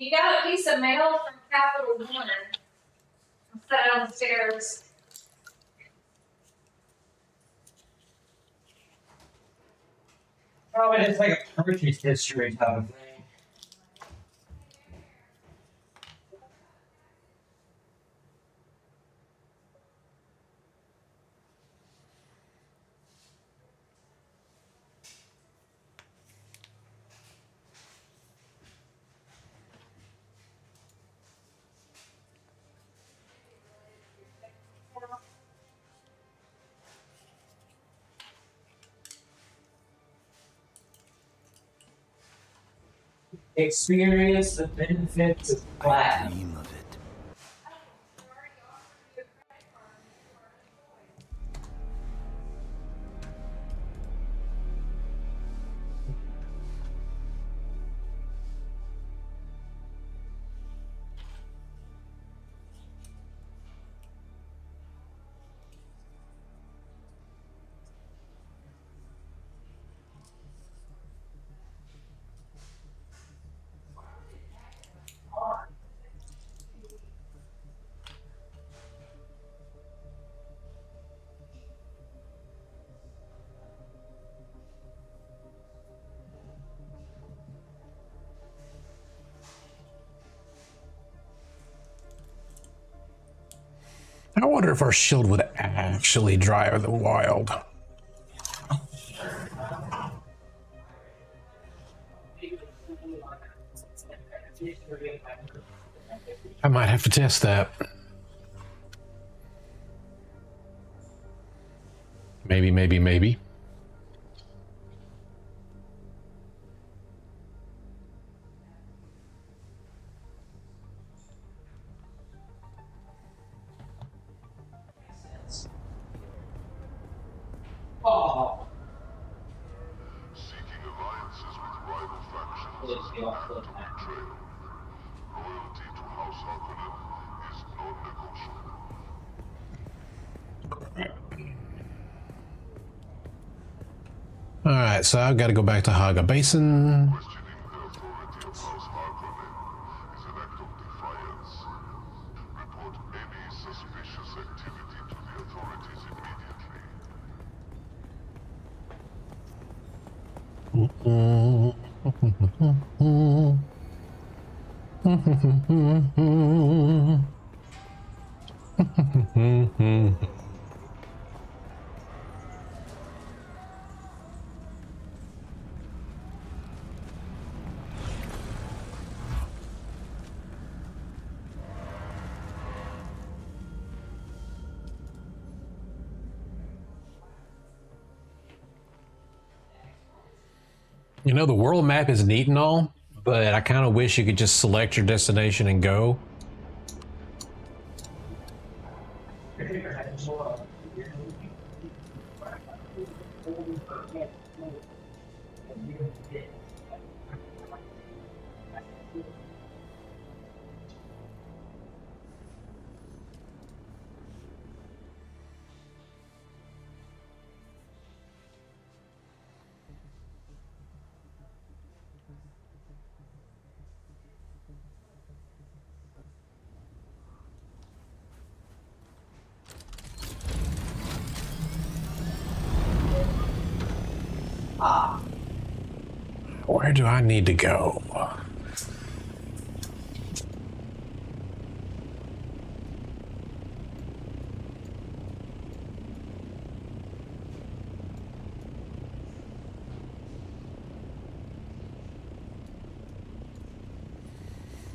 You got a piece of mail from Capital One. Set downstairs. Probably it's like a purchase history type of thing. Experience the benefits of platinum. Dream of it. I wonder if our shield would actually drive the wild. I might have to test that. Maybe. Oh. Seeking alliances with rival factions is an act of betrayal. Loyalty to House Harkonnen is non-negotiable. All right, so I've got to go back to Haga Basin. Questioning the authority of House Harkonnen is an act of defiance. Report any suspicious activity to the authorities immediately. You know, the world map is neat and all, but I kind of wish you could just select your destination and go. Where do I need to go?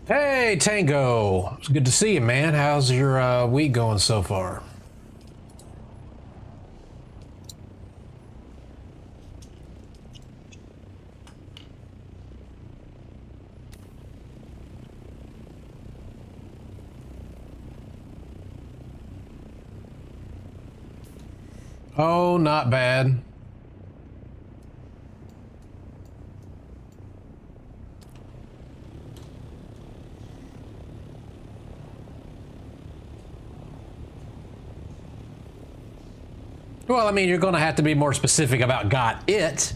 Hey, Tango. It's good to see you, man. How's your week going so far? Oh, not bad. Well, I mean, you're going to have to be more specific about got it.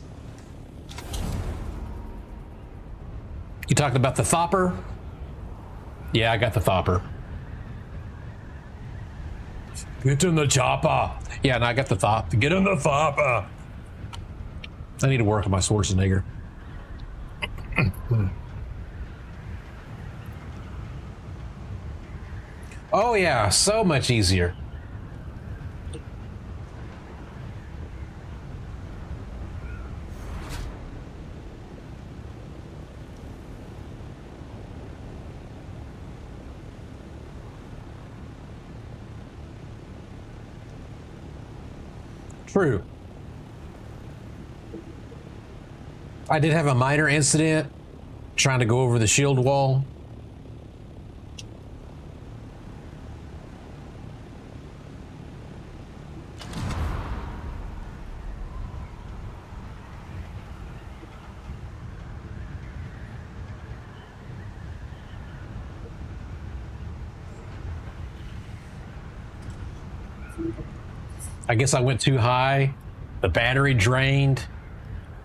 You talked about the Thopper? Yeah, I got the thopper. Get in the chopper. Yeah, and I got the thop. Get in the thopper. I need to work on my Schwarzenegger. Oh yeah, so much easier. True. I did have a minor incident trying to go over the shield wall. I guess I went too high. The battery drained.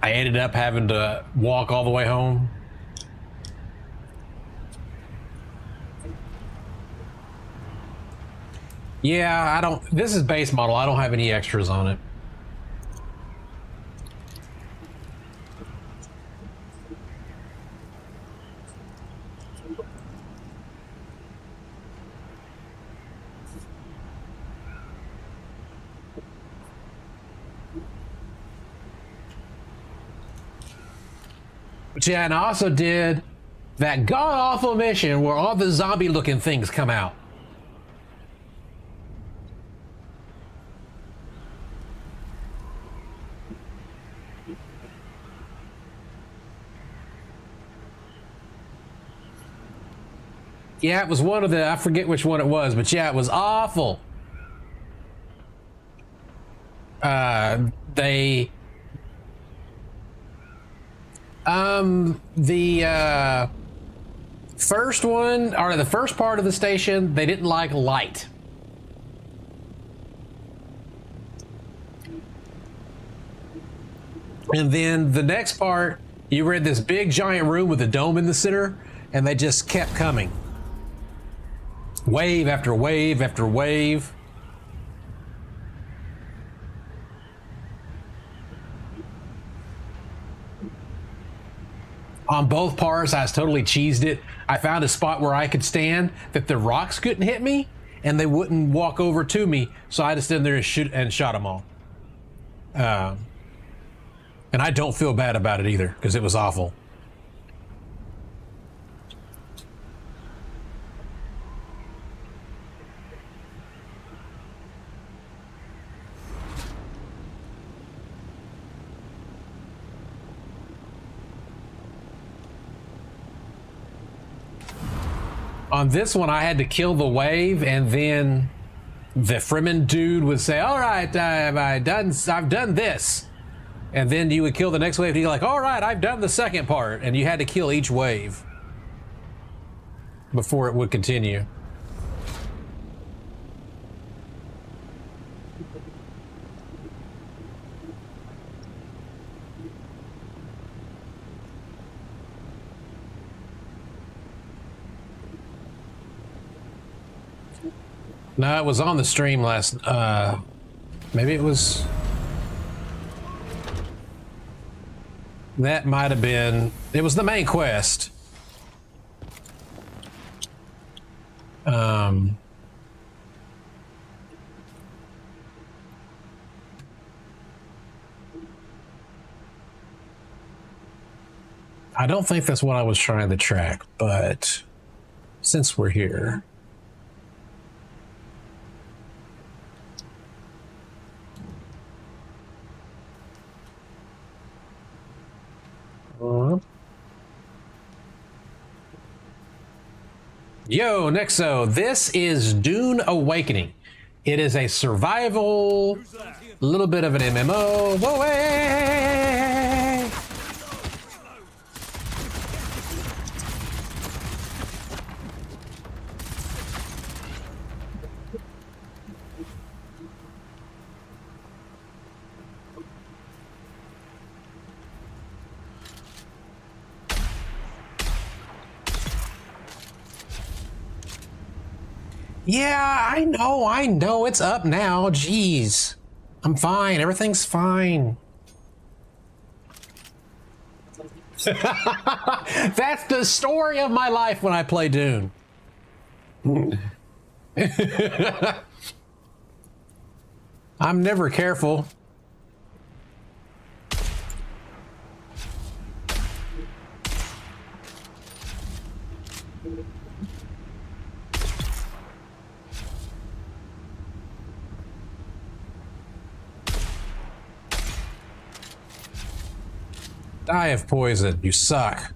I ended up having to walk all the way home. Yeah, I don't. This is base model. I don't have any extras on it. But yeah, and I also did that god awful mission where all the zombie looking things come out. Yeah, it was one of the, I forget which one it was, but yeah, it was awful. The first one, or the first part of the station, they didn't like light. And then the next part, you were in this big giant room with a dome in the center, and they just kept coming. Wave after wave after wave. On both parts, I was totally cheesed it. I found a spot where I could stand that the rocks couldn't hit me and they wouldn't walk over to me. So I just stood there and shot them all. And I don't feel bad about it either because it was awful. On this one, I had to kill the wave, and then the Fremen dude would say, "All right, I've done this," and then you would kill the next wave. And you're like, "All right, I've done the second part," and you had to kill each wave before it would continue. No, it was on the stream last, maybe it was, that might have been, it was the main quest. I don't think that's what I was trying to track, but since we're here. Yo, Nexo, this is Dune Awakening. It is a survival, a little bit of an MMO. Whoa, hey! Yeah, I know. It's up now. Jeez. I'm fine. Everything's fine. That's the story of my life when I play Dune. I'm never careful. Die of poison. You suck.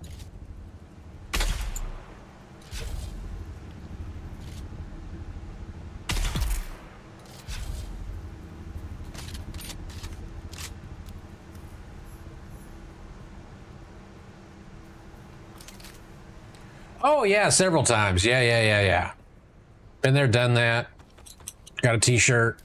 Oh yeah, several times. Yeah. Been there, done that. Got a t-shirt.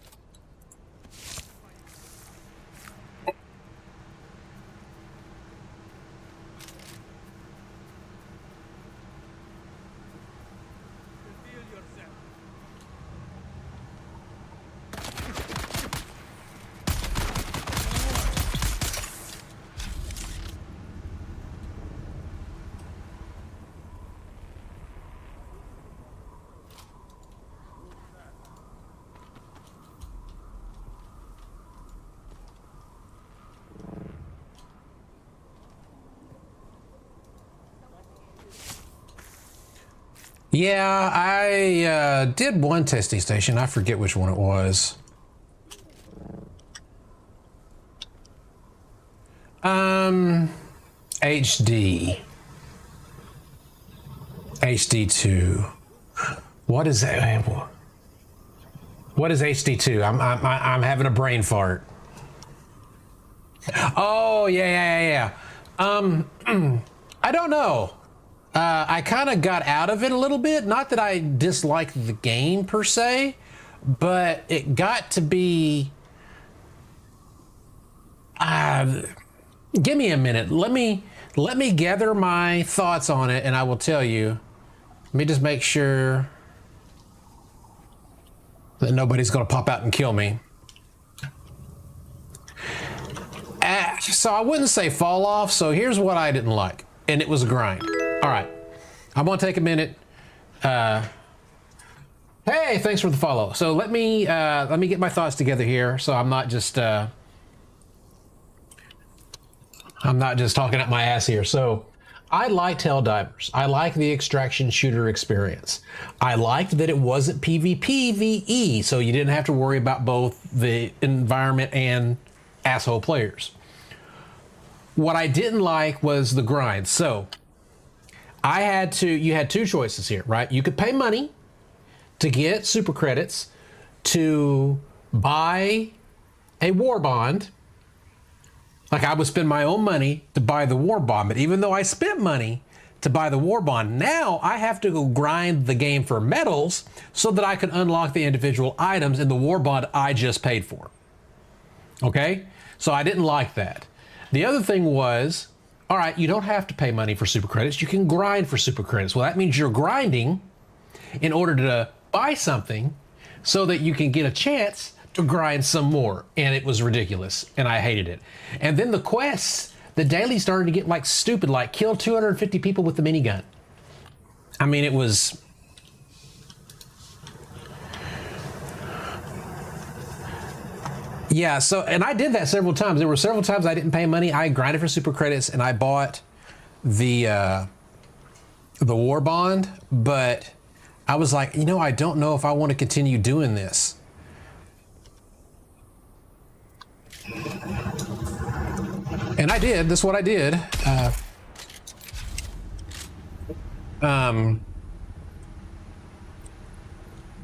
Yeah, I did one testing station. I forget which one it was. HD. HD2. What is that? What is HD2? I'm having a brain fart. Oh, yeah. I don't know. I kind of got out of it a little bit. Not that I disliked the game per se, but it got to be. Give me a minute. Let me gather my thoughts on it, and I will tell you. Let me just make sure that nobody's going to pop out and kill me. So I wouldn't say fall off. So here's what I didn't like, and it was a grind. All right, I'm gonna take a minute. Hey, thanks for the follow. So let me get my thoughts together here, so I'm not just talking up my ass here. So I liked Helldivers. I like the extraction shooter experience. I liked that it wasn't PvPvE, so you didn't have to worry about both the environment and asshole players. What I didn't like was the grind. So you had two choices here, right? You could pay money to get super credits to buy a war bond. Like I would spend my own money to buy the war bond, but even though I spent money to buy the war bond, now I have to go grind the game for medals so that I can unlock the individual items in the war bond I just paid for. Okay? So I didn't like that. The other thing was, all right, you don't have to pay money for super credits. You can grind for super credits. Well, that means you're grinding in order to buy something so that you can get a chance to grind some more. And it was ridiculous, and I hated it. And then the quests, the daily started to get like stupid, like kill 250 people with the minigun. I mean, it was... Yeah, so, and I did that several times. There were several times I didn't pay money. I grinded for super credits and I bought the war bond, but I was like, I don't know if I want to continue doing this. And I did. That's what I did.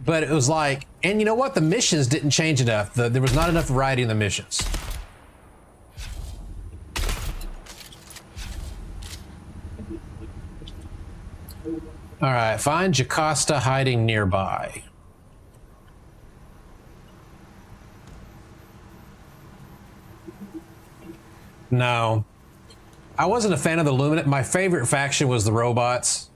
But it was like, and you know what? The missions didn't change enough. There was not enough variety in the missions. All right, find Jocasta hiding nearby. No. I wasn't a fan of the Luminate. My favorite faction was the robots.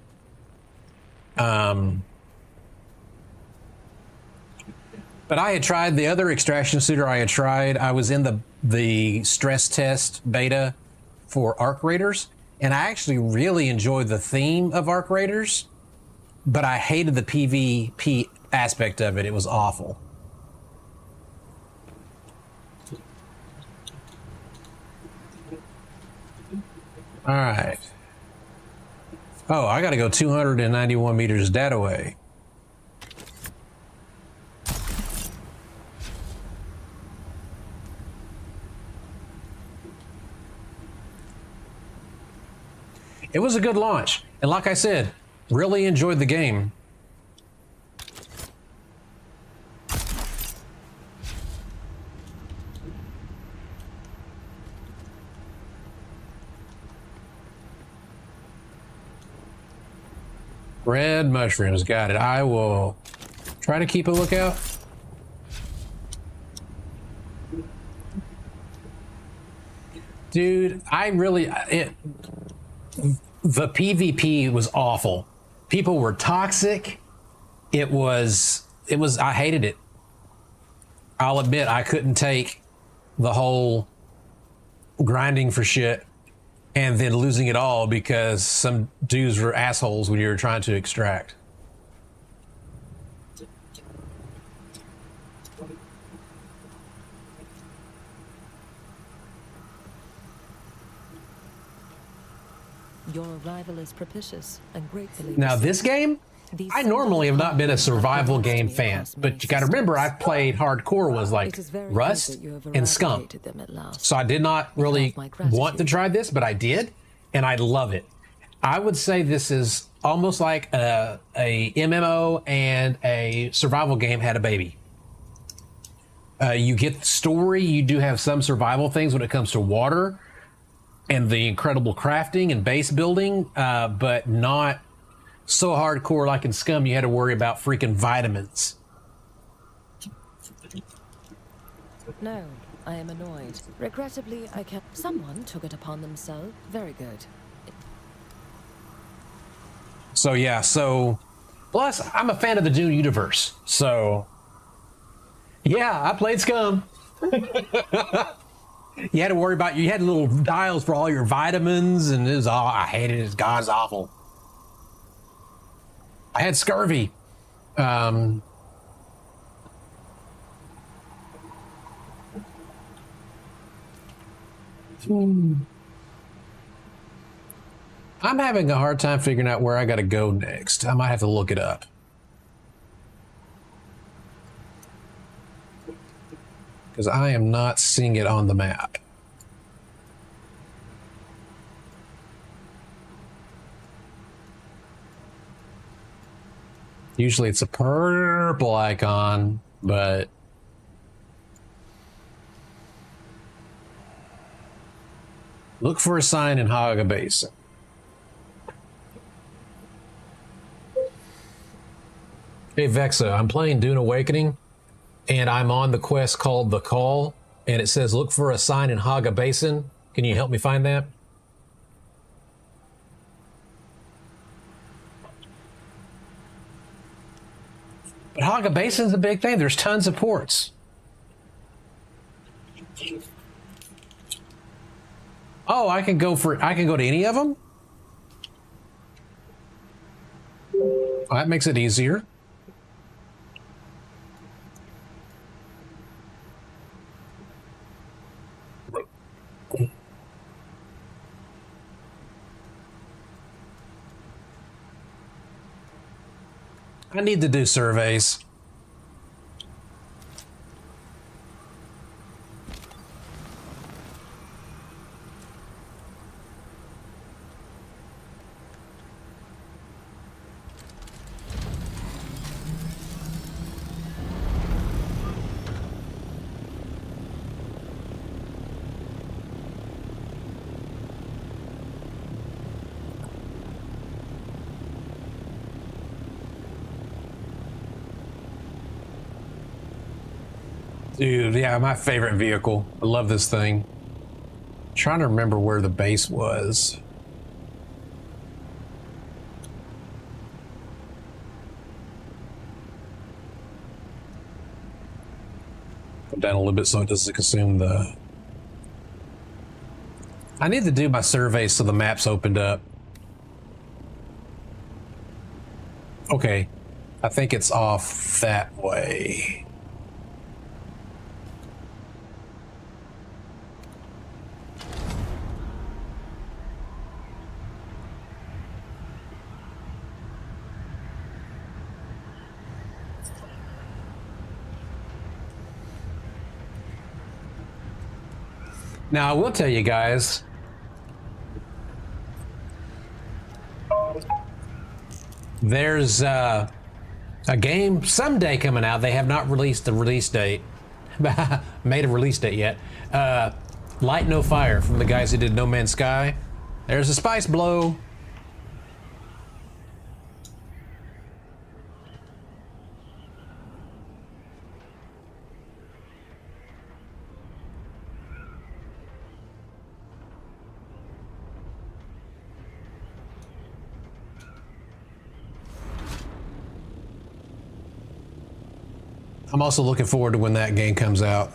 But I had tried the other extraction shooter I had tried. I was in the stress test beta for Arc Raiders, and I actually really enjoyed the theme of Arc Raiders, but I hated the PvP aspect of it. It was awful. All right. Oh, I got to go 291 meters that away. It was a good launch. And like I said, really enjoyed the game. Red mushrooms, got it. I will try to keep a lookout. Dude, the PvP was awful. People were toxic. It was, I hated it. I'll admit I couldn't take the whole grinding for shit and then losing it all because some dudes were assholes when you were trying to extract. Your arrival is propitious and gratefully Now received. this game, I normally have not been a survival game fan, but you got to remember I've played hardcore ones like It is very good Rust that you have and Scum. eradicated them at last. So I did not really my gratitude. want to try this, but I did, and I love it. I would say this is almost like a MMO and a survival game had a baby. You get the story. You do have some survival things when it comes to water and the incredible crafting and base building, but not so hardcore like in Scum. You had to worry about freaking vitamins. No, I am annoyed. Regrettably, I can't. Someone took it upon themselves. Very good. So yeah, plus I'm a fan of the Dune universe. So yeah, I played Scum. You had to worry about, you had little dials for all your vitamins, and it was all, I hated it. God's awful. I had scurvy. I'm having a hard time figuring out where I got to go next. I might have to look it up. Because I am not seeing it on the map. Usually it's a purple icon, but look for a sign in Haga Basin. Hey Vexa, I'm playing Dune Awakening, and I'm on the quest called The Call, and it says look for a sign in Haga Basin. Can you help me find that? But Haga Basin's a big thing. There's tons of ports. Oh, I can go to any of them? Oh, that makes it easier. I need to do surveys. Dude, yeah, my favorite vehicle. I love this thing. Trying to remember where the base was. Go down a little bit so it doesn't consume the... I need to do my surveys so the map's opened up. Okay, I think it's off that way. Now, I will tell you guys, there's a game someday coming out. They have not released the release date, made a release date yet. Light No Fire from the guys who did No Man's Sky. There's a spice blow. I'm also looking forward to when that game comes out.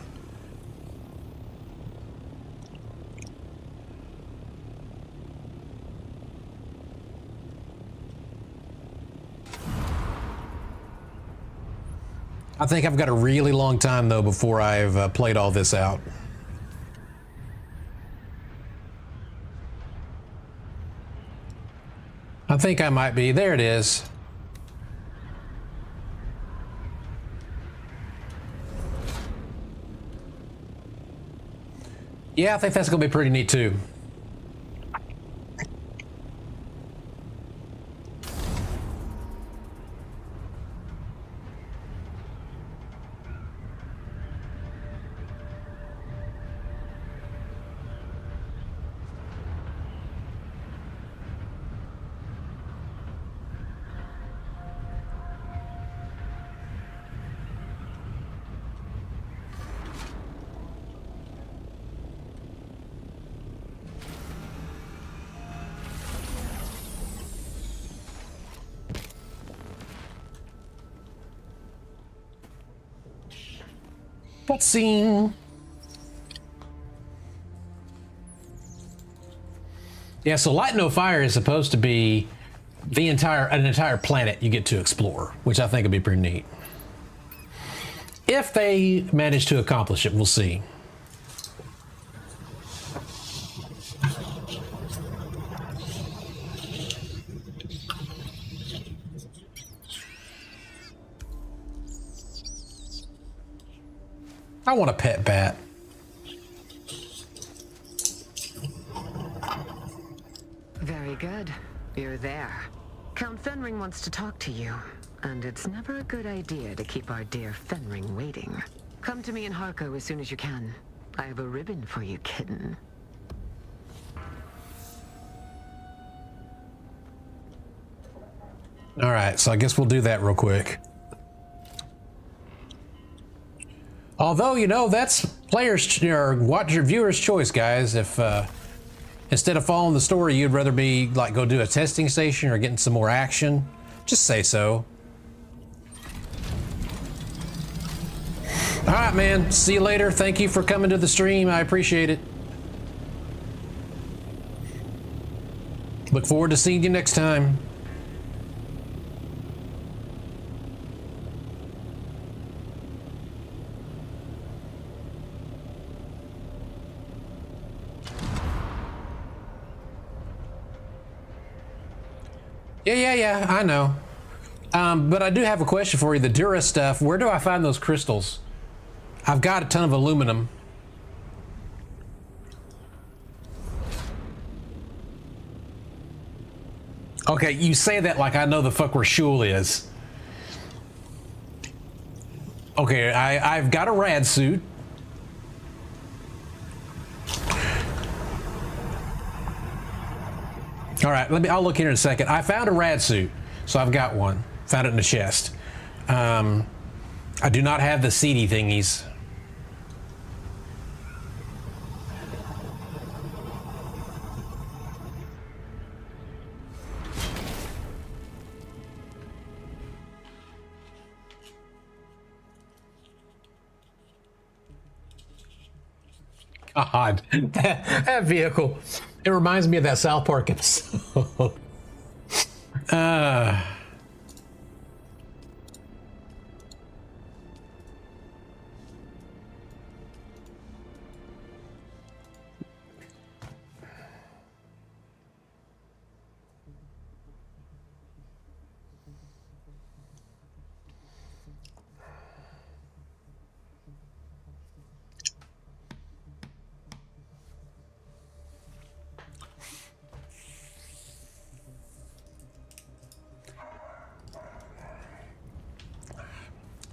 I think I've got a really long time though before I've played all this out. I think I might be. There it is. Yeah, I think that's gonna be pretty neat too. Cutscene. Yeah, so Light No Fire is supposed to be an entire planet you get to explore, which I think would be pretty neat. If they manage to accomplish it, we'll see. I want a pet bat. Very good. You're there. Count Fenring wants to talk to you, and it's never a good idea to keep our dear Fenring waiting. Come to me in Harko as soon as you can. I have a ribbon for you, kitten. All right, so I guess we'll do that real quick. Although, you know, that's players or watcher viewers' choice, guys. If instead of following the story, you'd rather be like go do a testing station or getting some more action, just say so. All right, man. See you later. Thank you for coming to the stream. I appreciate it. Look forward to seeing you next time. Yeah, I know. But I do have a question for you. The Dura stuff, where do I find those crystals? I've got a ton of aluminum. Okay, you say that like I know the fuck where Shul is. Okay, I've got a rad suit. All right, I'll look here in a second. I found a rad suit, so I've got one. Found it in the chest. I do not have the seedy thingies. God, that vehicle. It reminds me of that South Park episode.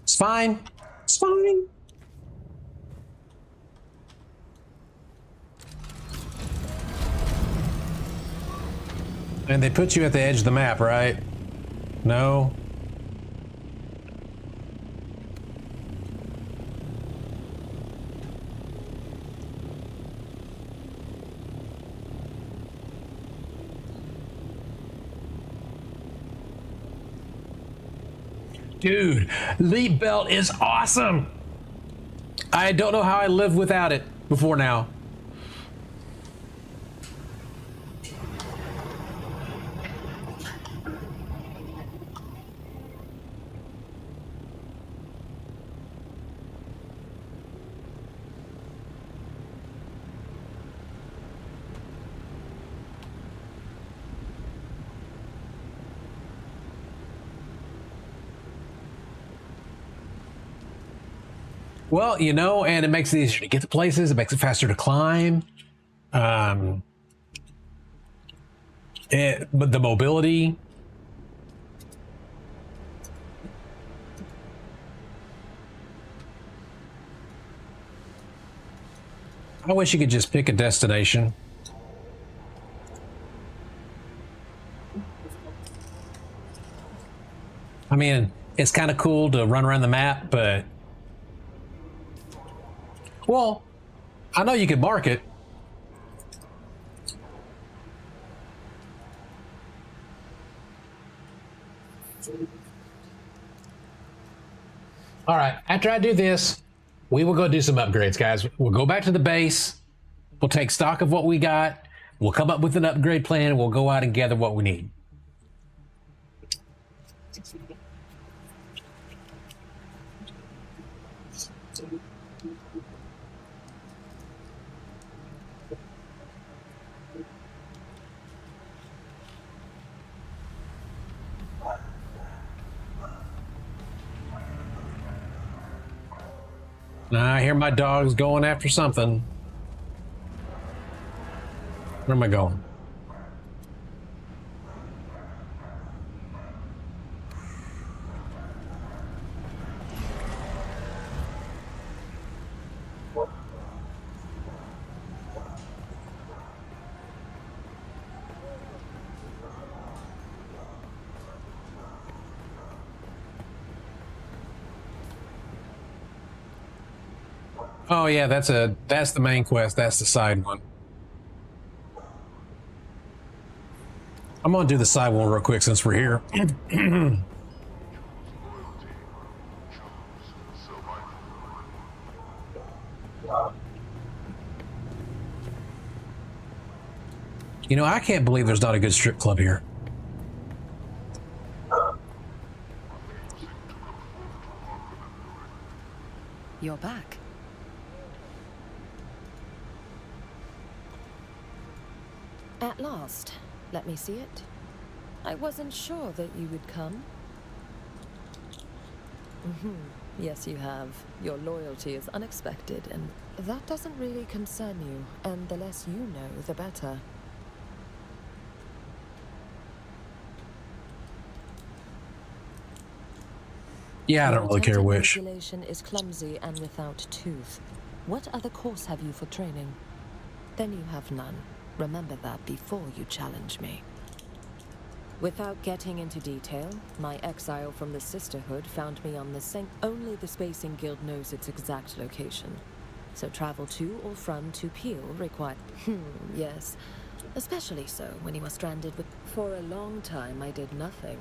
It's fine. It's fine. And they put you at the edge of the map, right? No? Dude, Leap Belt is awesome. I don't know how I lived without it before now. Well, you know, and it makes it easier to get to places. It makes it faster to climb. But the mobility. I wish you could just pick a destination. I mean, it's kind of cool to run around the map, but... Well, I know you could mark it. All right, after I do this, we will go do some upgrades, guys. We'll go back to the base. We'll take stock of what we got. We'll come up with an upgrade plan, and we'll go out and gather what we need. I hear my dog's going after something. Where am I going? Oh yeah, that's the main quest. That's the side one. I'm gonna do the side one real quick since we're here. You know, I can't believe there's not a good strip club here. You're back. At last. Let me see it. I wasn't sure that you would come. Yes, you have. Your loyalty is unexpected, and that doesn't really concern you. And the less you know, the better. Yeah, I don't really care which. Manipulation is clumsy and without tooth. What other course have you for training? Then you have none. Remember that before you challenge me. Without getting into detail, my exile from the Sisterhood found me on the same... Only the Spacing Guild knows its exact location. So travel to or from to Peel required... yes. Especially so when you were stranded with... For a long time I did nothing,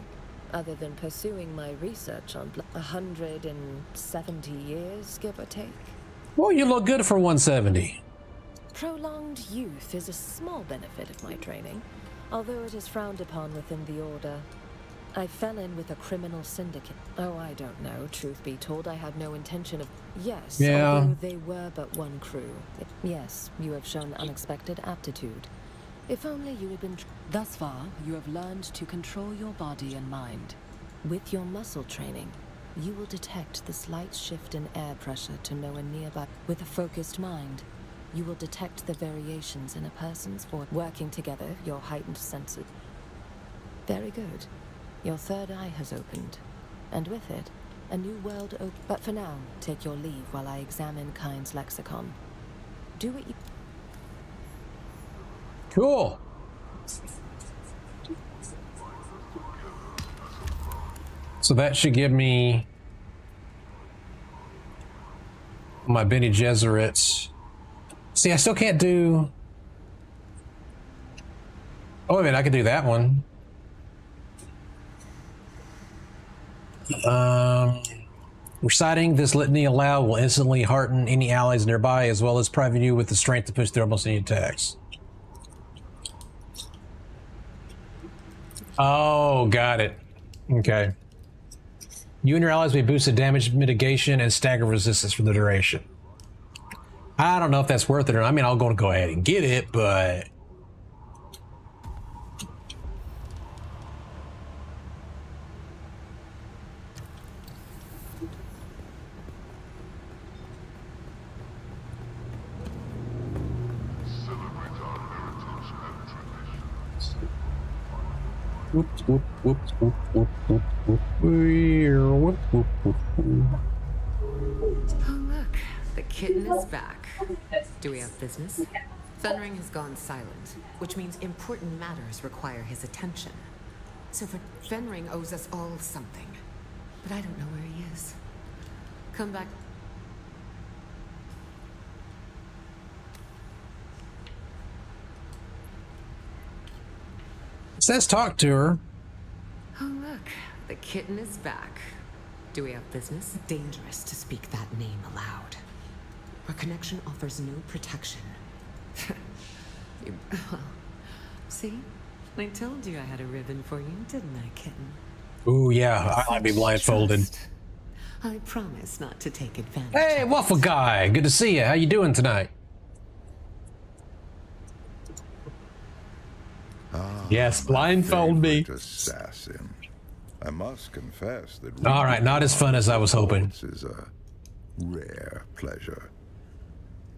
other than pursuing my research on 170 years, give or take. Well, you look good for 170. Prolonged youth is a small benefit of my training, although it is frowned upon within the Order. I fell in with a criminal syndicate. Oh, I don't know. Truth be told, I had no intention of... Yes, Yeah. although they were but one crew. Yes, you have shown unexpected aptitude. If only you had been... Thus far, you have learned to control your body and mind. With your muscle training, you will detect the slight shift in air pressure to know a nearby... With a focused mind, you will detect the variations in a person's force. Working together, your heightened senses... Very good. Your third eye has opened, and with it, a new world open. But for now, take your leave while I examine Kind's lexicon. Do what you... Cool. So that should give me my Bene Gesserits. See, I still can't do... Oh, wait a minute, I can do that one. Reciting this litany aloud will instantly hearten any allies nearby, as well as providing you with the strength to push through almost any attacks. Oh, got it. Okay. You and your allies may boost the damage mitigation and stagger resistance for the duration. I don't know if that's worth it or not. I mean, I'll go ahead and get it, but... Celebrate our heritage and traditions. Whoops, whoop, whoops, whoop, whoop, whoop, whoop, whoop, whoop, whoop, whoop. Oh, look. The kitten is back. Do we have business? Fenring has gone silent, which means important matters require his attention. So Fenring owes us all something. But I don't know where he is. Come back. It says talk to her. Oh, look. The kitten is back. Do we have business? Dangerous to speak that name aloud. Our connection offers no protection. See? I told you I had a ribbon for you, didn't I, kitten? Ooh, yeah, I might be blindfolded. Trust. I promise not to take advantage. Hey, of Waffle it. Guy, good to see you. How you doing tonight? Yes, blindfold me. Favorite assassin. I must confess that... All right, not as fun as I was hoping. This is a rare pleasure.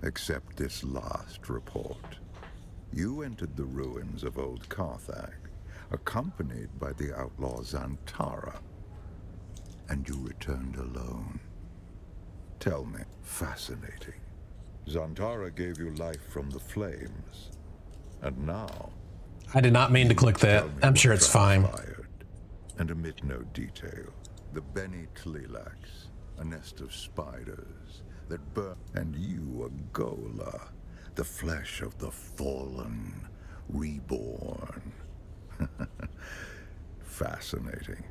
Except this last report. You entered the ruins of old Carthage, accompanied by the outlaw Zantara. And you returned alone. Tell me, fascinating. Zantara gave you life from the flames. And now... I did not mean to click that. Tell me I'm what sure it's fine. transpired, and omit no detail. The Bene Tlilax, a nest of spiders that burn, and you a Gola, the flesh of the fallen, reborn. Fascinating.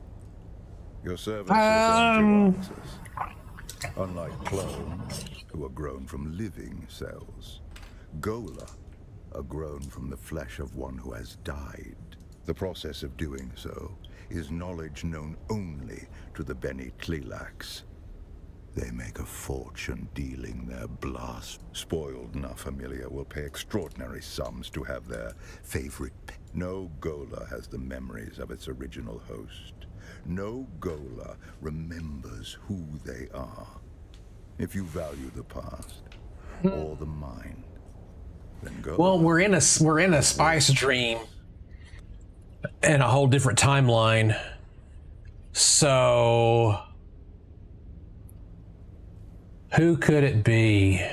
Your services earned you access. Unlike clones, who are grown from living cells, Gola are grown from the flesh of one who has died. The process of doing so is knowledge known only to the Bene Tlilax. They make a fortune dealing their blast. Spoiled Na Familia will pay extraordinary sums to have their favorite pet. No Gola has the memories of its original host. No Gola remembers who they are. If you value the past or the mind, then go. Well, we're in a spice dream in a whole different timeline. So who could it be?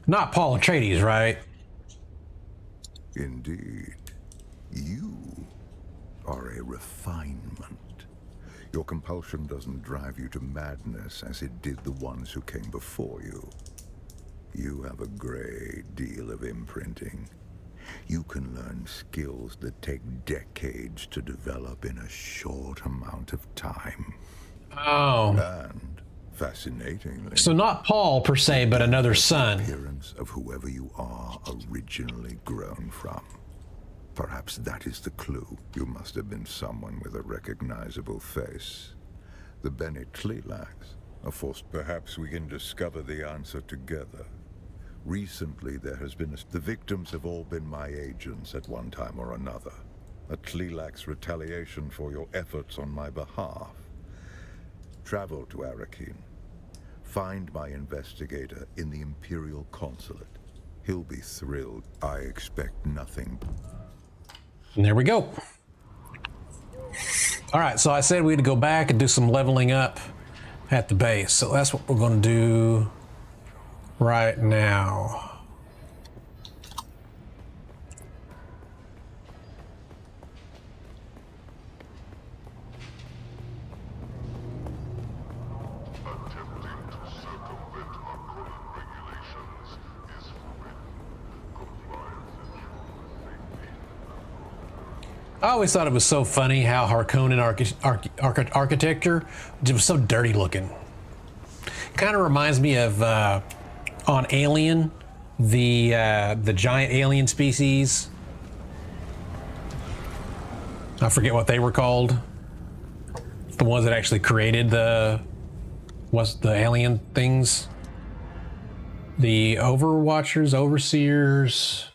Not Paul Atreides, right? Indeed. You are a refinement. Your compulsion doesn't drive you to madness as it did the ones who came before you. You have a great deal of imprinting. You can learn skills that take decades to develop in a short amount of time. Oh. And, fascinatingly, So not Paul per se, but another son. appearance of whoever you are originally grown from. Perhaps that is the clue. You must have been someone with a recognizable face. The Bene Tleilax, a force. Perhaps we can discover the answer together. Recently, there has been the victims have all been my agents at one time or another. A Tleilax retaliation for your efforts on my behalf. Travel to Arrakeen. Find my investigator in the Imperial Consulate. He'll be thrilled. I expect nothing. And there we go. All right, so I said we'd go back and do some leveling up at the base. So that's what we're going to do right now. I always thought it was so funny how Harkonnen architecture was so dirty looking. Kind of reminds me of on Alien, the giant alien species. I forget what they were called. The ones that actually created the alien things. The Overwatchers, Overseers.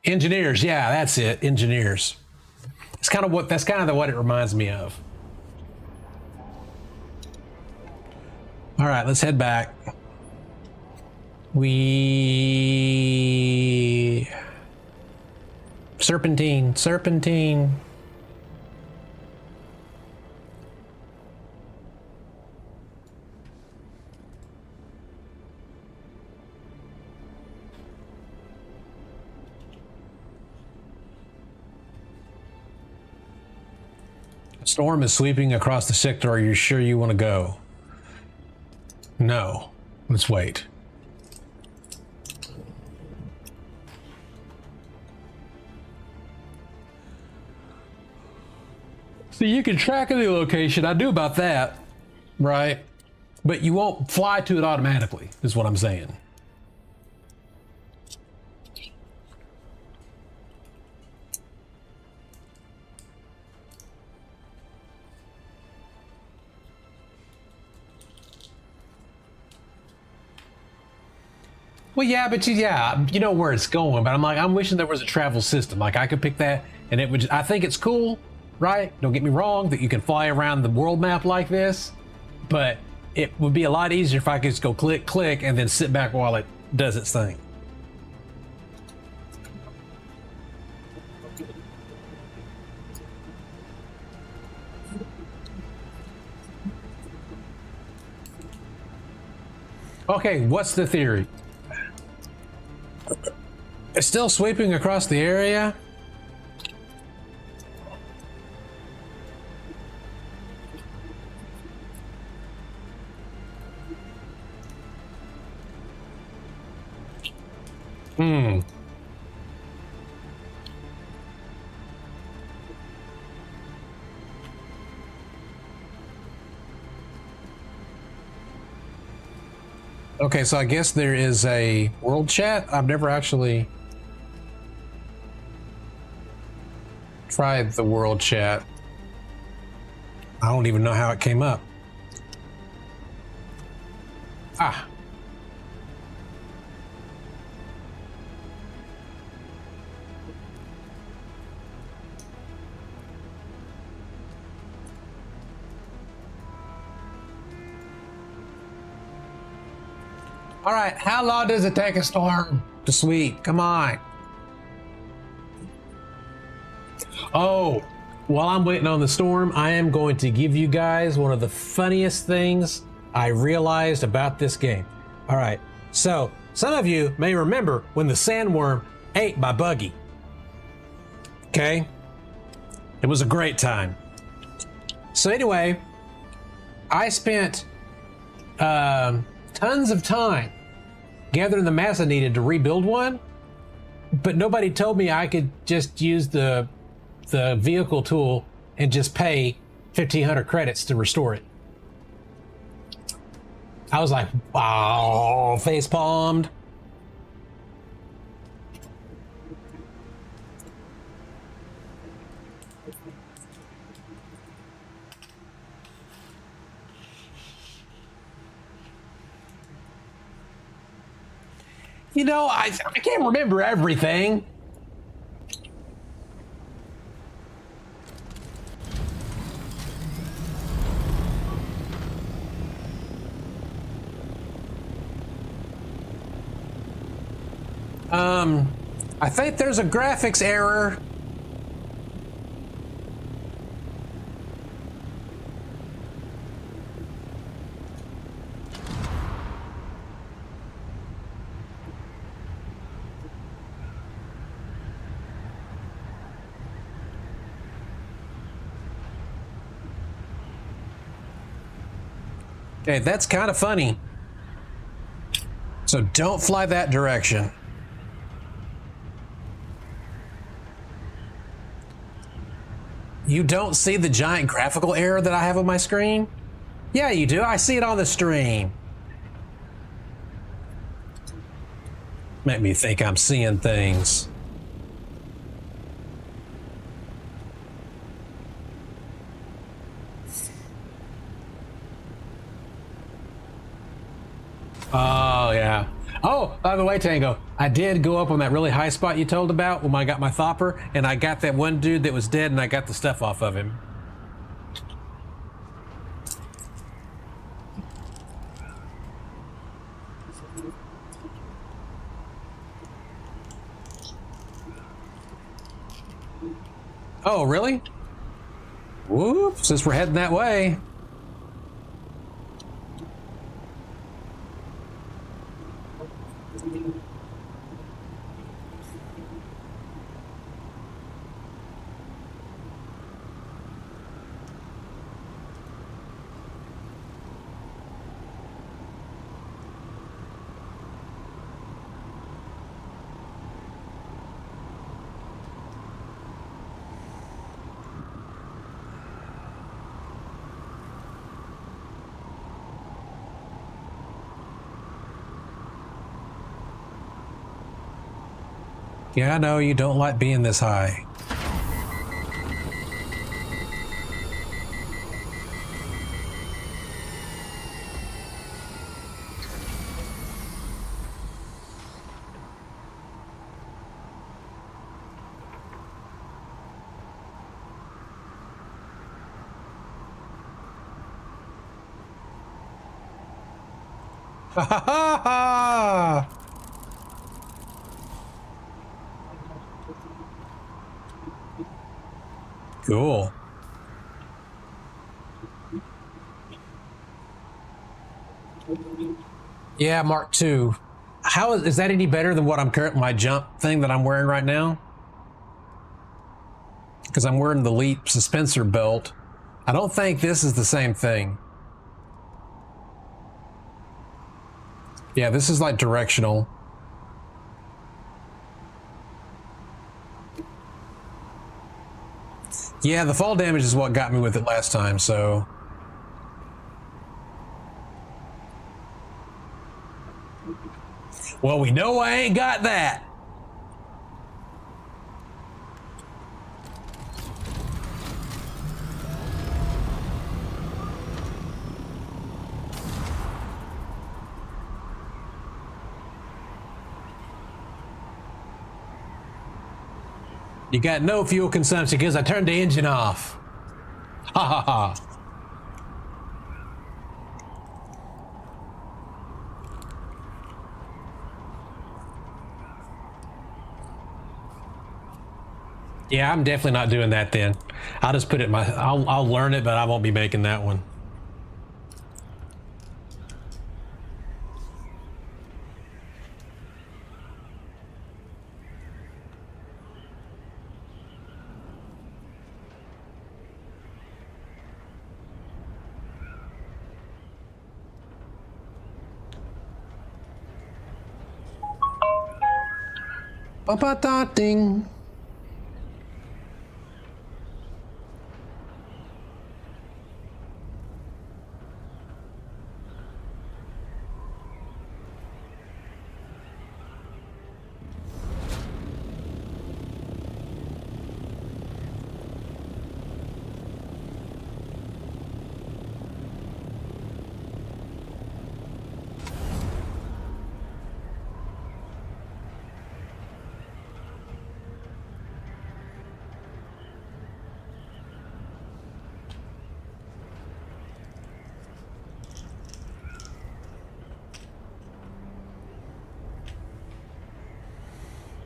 Engineers, yeah, that's it. Engineers. That's kind of what it reminds me of. All right, let's head back. Serpentine. Storm is sweeping across the sector. Are you sure you want to go? No. Let's wait. So you can track the location. I do about that, right? But you won't fly to it automatically, is what I'm saying. Well, yeah, but you know where it's going. But I'm wishing there was a travel system. Like I could pick that, and it would. I think it's cool, right? Don't get me wrong that you can fly around the world map like this, but it would be a lot easier if I could just go click, click, and then sit back while it does its thing. Okay, what's the theory? It's still sweeping across the area. Okay, so I guess there is a world chat. I've never actually tried the world chat. I don't even know how it came up. Ah. All right, how long does it take a storm to sweep? Come on. Oh, while I'm waiting on the storm, I am going to give you guys one of the funniest things I realized about this game. All right, so some of you may remember when the sandworm ate my buggy. Okay? It was a great time. So anyway, I spent tons of time gathering the mass I needed to rebuild one, But nobody told me I could just use the vehicle tool and just pay 1,500 credits to restore it. I was like, wow, face palmed. You know, I can't remember everything. I think there's a graphics error. Okay, that's kind of funny. So don't fly that direction. You don't see the giant graphical error that I have on my screen? Yeah, you do. I see it on the stream. Make me think I'm seeing things. Oh, yeah. Oh, by the way, Tango, I did go up on that really high spot you told about when I got my thopper, and I got that one dude that was dead, and I got the stuff off of him. Oh, really? Whoop, since we're heading that way. Yeah, I know you don't like being this high. Ha ha ha ha! Cool. Yeah, Mark II. How is that any better than what I'm current my jump thing that I'm wearing right now? Because I'm wearing the Leap suspensor belt. I don't think this is the same thing. Yeah, this is like directional. Yeah, the fall damage is what got me with it last time, so. Well, we know I ain't got that. You got no fuel consumption because I turned the engine off. Ha ha ha. Yeah, I'm definitely not doing that then. I'll just put it in my, I'll learn it, but I won't be making that one. Ba-ba-da-ding.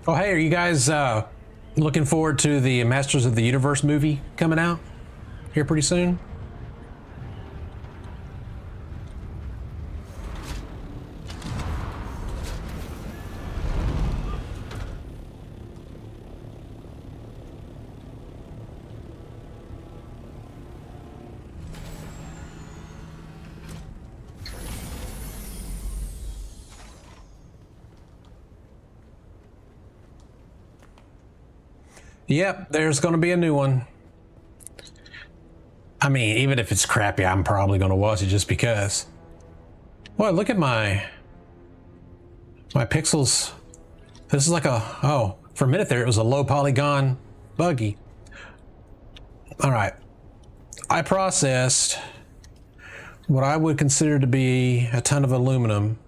Oh, hey, are you guys looking forward to the Masters of the Universe movie coming out here pretty soon? Yep, there's going to be a new one. I mean, even if it's crappy, I'm probably going to watch it just because. Boy, look at my pixels. This is like a, oh, for a minute there, it was a low polygon buggy. All right. I processed what I would consider to be a ton of aluminum.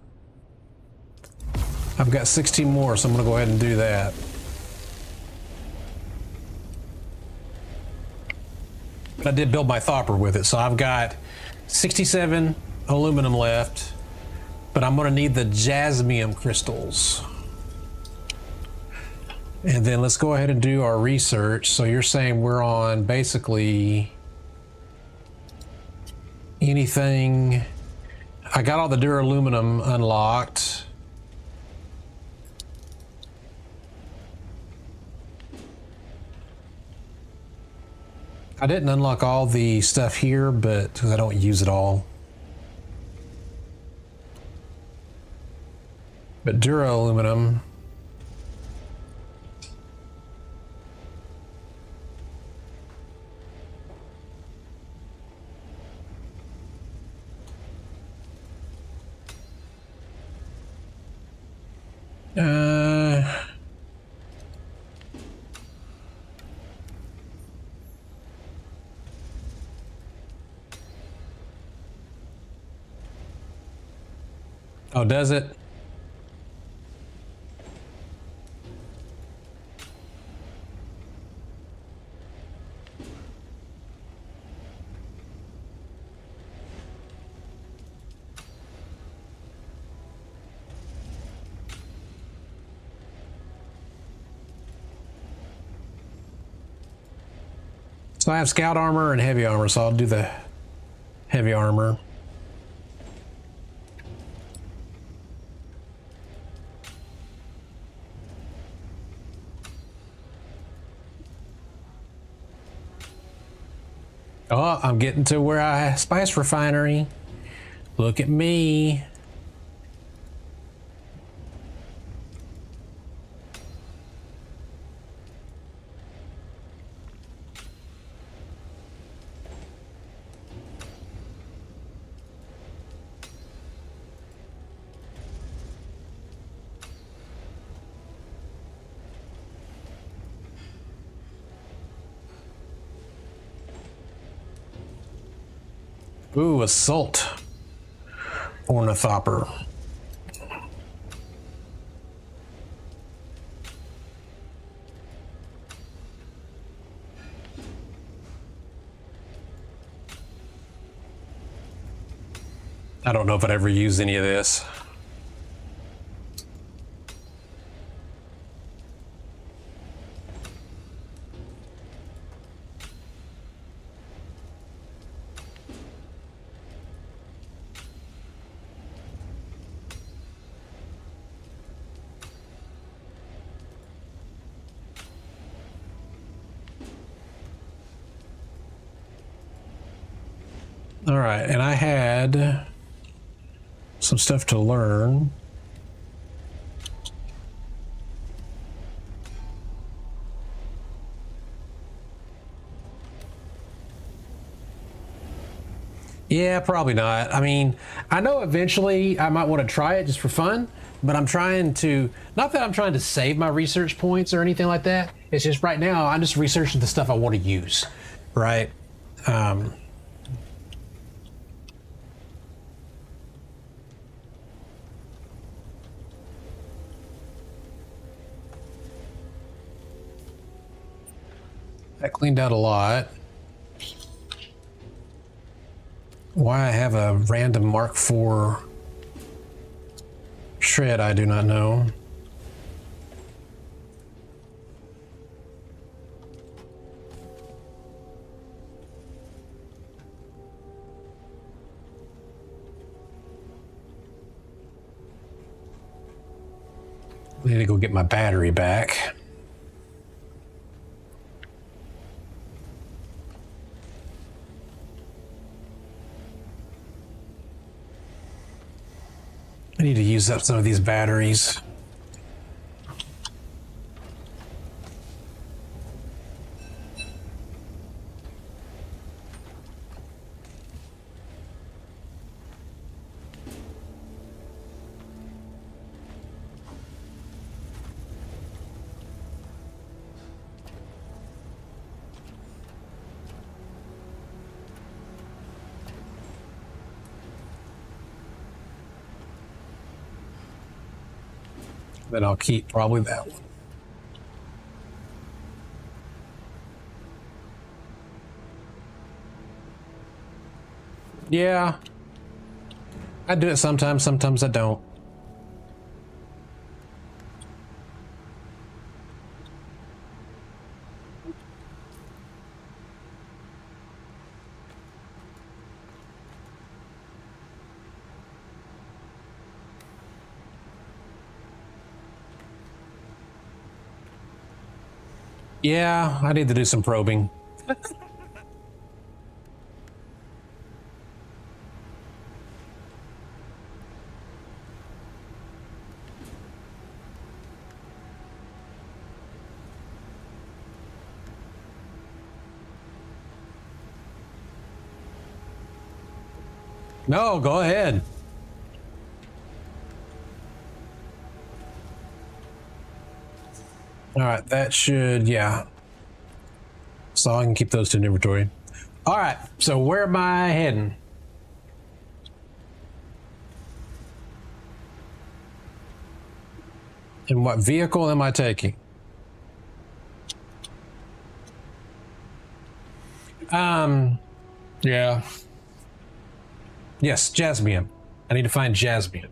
I've got 16 more, so I'm going to go ahead and do that. I did build my thopper with it, so I've got 67 aluminum left, but I'm going to need the jasmium crystals. And then let's go ahead and do our research. So you're saying we're on basically anything. I got all the duraluminum unlocked. I didn't unlock all the stuff here, but because I don't use it all. But duraluminum. Oh, does it? So I have scout armor and heavy armor, so I'll do the heavy armor. Oh, I'm getting to where I spice refinery. Look at me. Ooh, assault ornithopter. I don't know if I'd ever use any of this. All right, and I had some stuff to learn. Yeah, probably not. I mean, I know eventually I might want to try it just for fun, but I'm trying to, not that I'm trying to save my research points or anything like that. It's just right now I'm just researching the stuff I want to use, right? Um, I cleaned out a lot. Why I have a random Mark IV shred, I do not know. I need to go get my battery back. I need to use up some of these batteries. Then I'll keep probably that one. Yeah. I do it sometimes, sometimes I don't. Yeah, I need to do some probing. No, go ahead. All right, that should, yeah. So I can keep those two in inventory. All right, so where am I heading? And what vehicle am I taking? Yeah. Yes, Jasmium. I need to find Jasmium.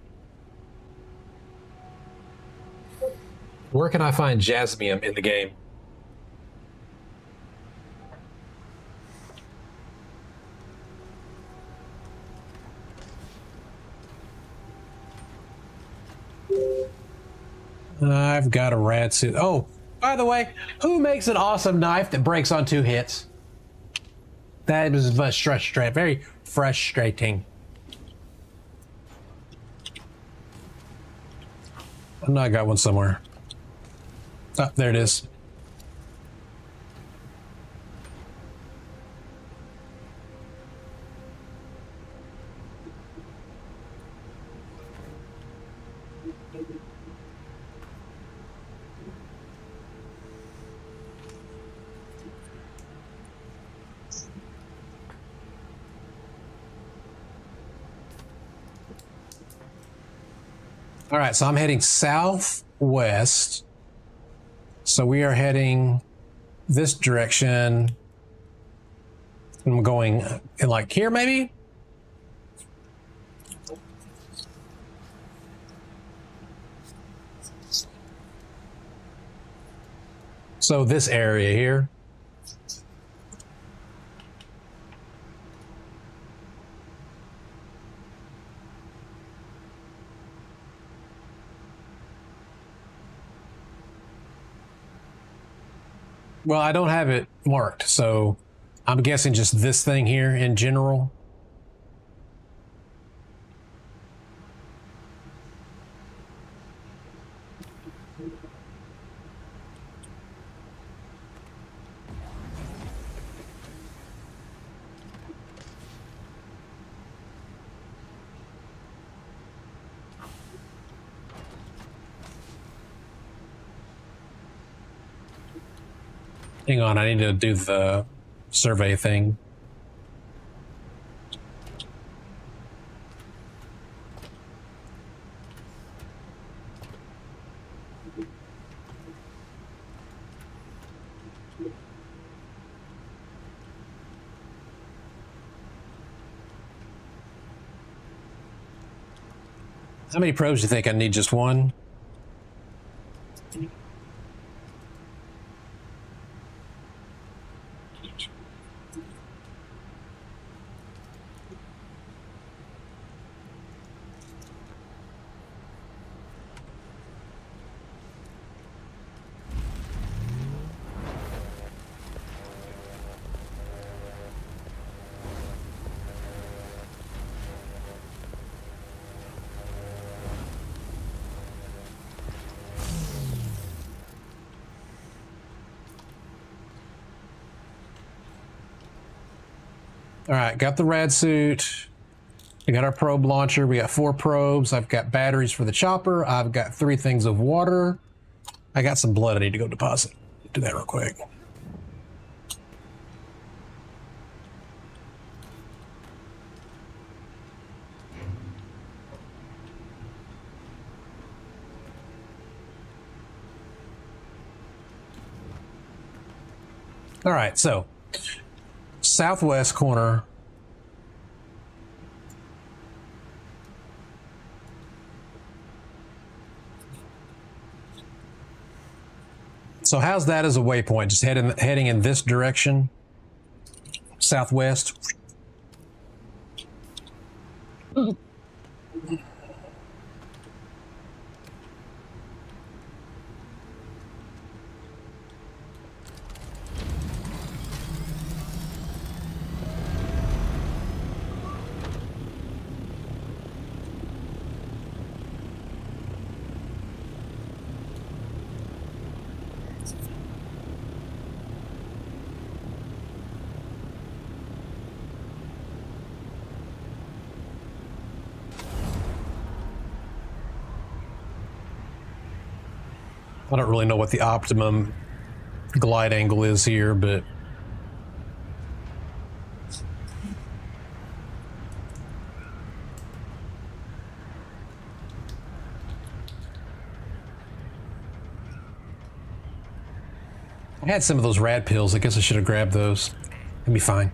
Where can I find Jasmium in the game? I've got a rad suit. Oh, by the way, who makes an awesome knife that breaks on 2 hits? That was very frustrating. I know I got one somewhere. Oh, there it is. All right, so I'm heading southwest. So we are heading this direction. I'm going in like here, maybe? So this area here. Well, I don't have it marked, so I'm guessing just this thing here in general. Hang on, I need to do the survey thing. How many probes do you think I need? Just one? All right, got the rad suit. We got our probe launcher. We got 4 probes. I've got batteries for the chopper. I've got 3 things of water. I got some blood I need to go deposit. Do that real quick. All right, so southwest corner. So how's that as a waypoint? Just heading in this direction, southwest. I don't really know what the optimum glide angle is here, but I had some of those rad pills. I guess I should have grabbed those. It'd be fine.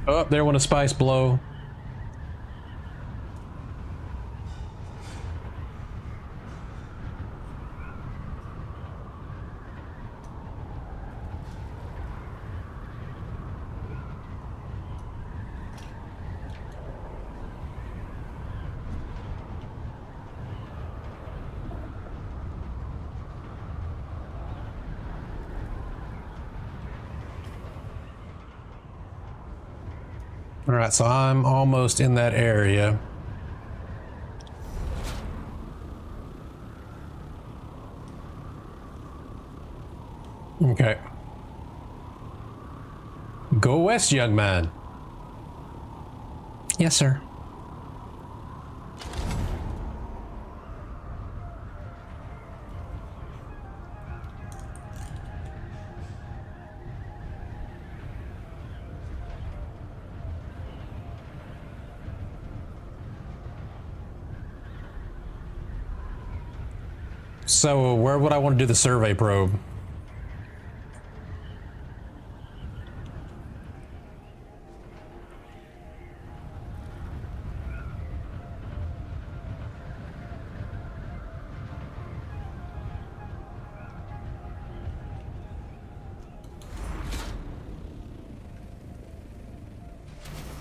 Oh, there went a spice blow. All right, so I'm almost in that area. Okay. Go west, young man. Yes, sir. So where would I want to do the survey probe?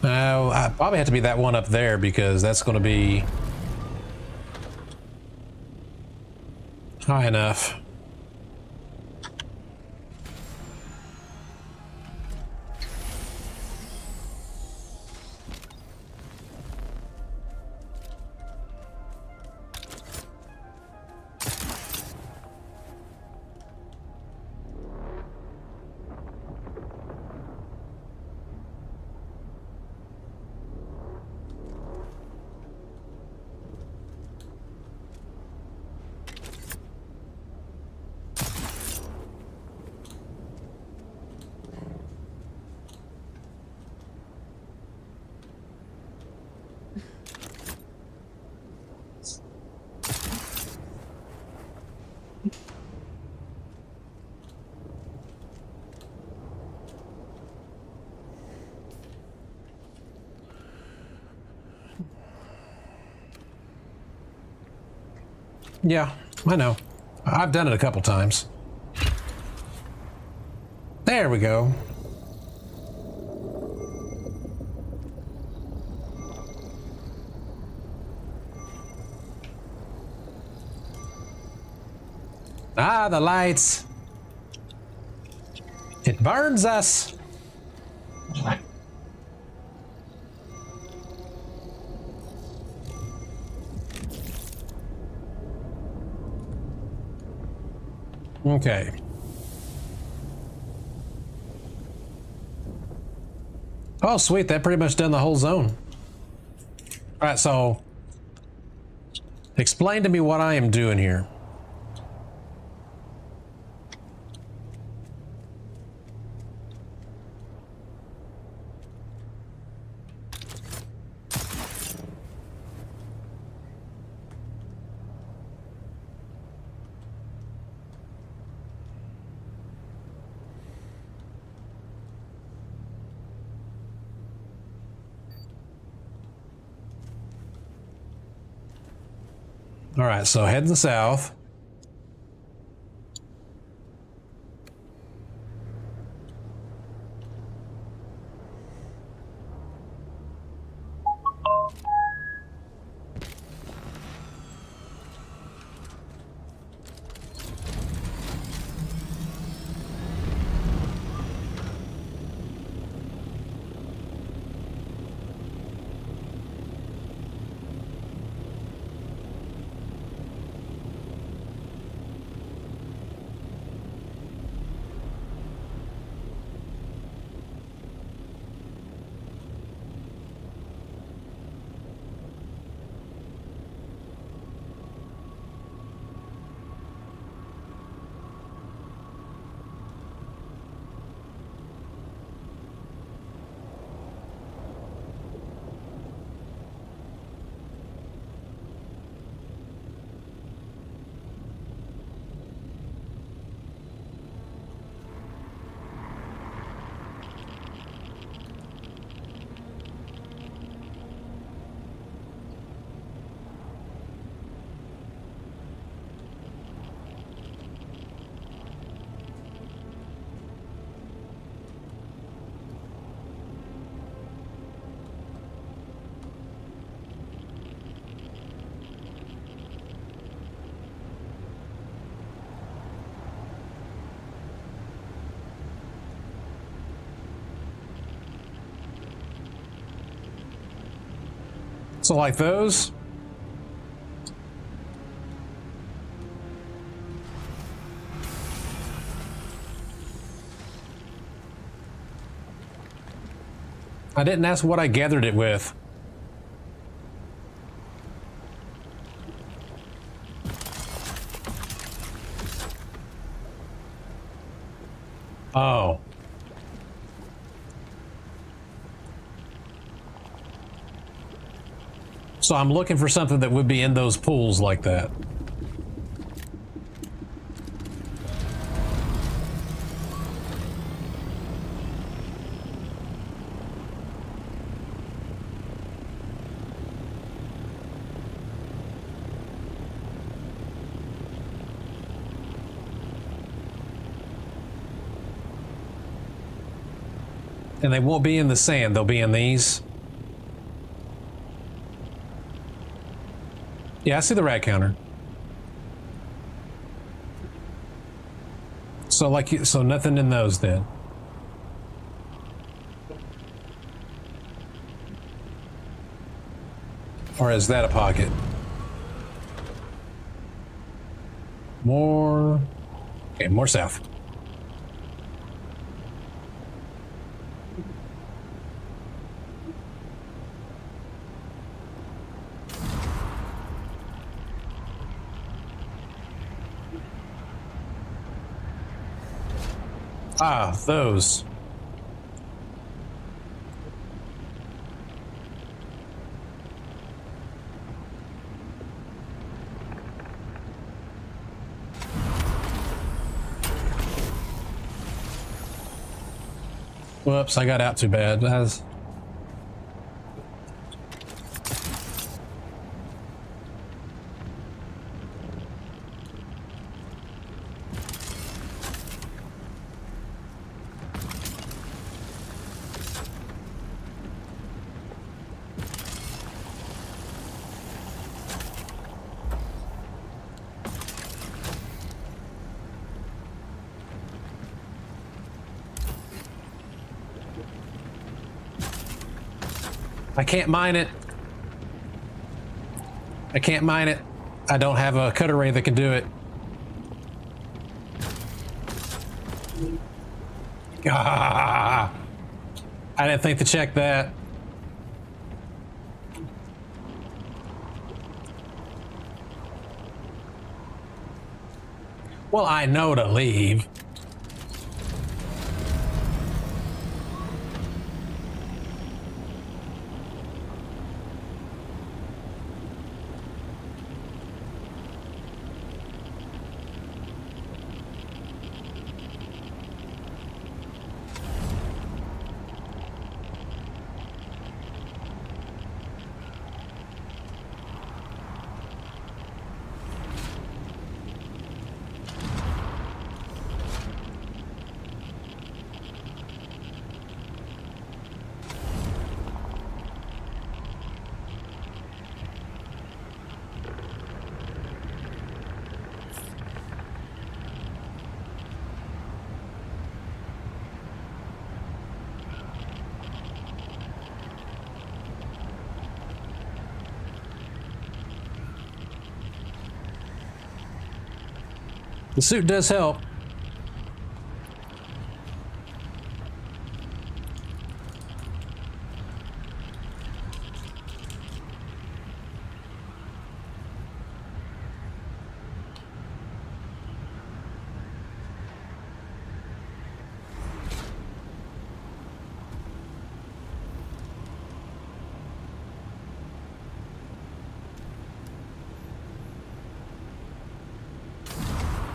I probably have to be that one up there because that's going to be High enough. Yeah, I know. I've done it a couple times. There we go. Ah, the lights. It burns us. Okay. Oh, sweet. That pretty much done the whole zone. All right, so explain to me what I am doing here. All right, so heading south. So like those. I didn't ask what I gathered it with. Oh. So I'm looking for something that would be in those pools like that. And they won't be in the sand, they'll be in these. Yeah, I see the rat counter. So so nothing in those then. Or is that a pocket? More. Okay, more south. Ah, those. Whoops, I got out too bad. I can't mine it. I can't mine it. I don't have a cutter ray that can do it. Ah, I didn't think to check that. Well, I know to leave. The suit does help.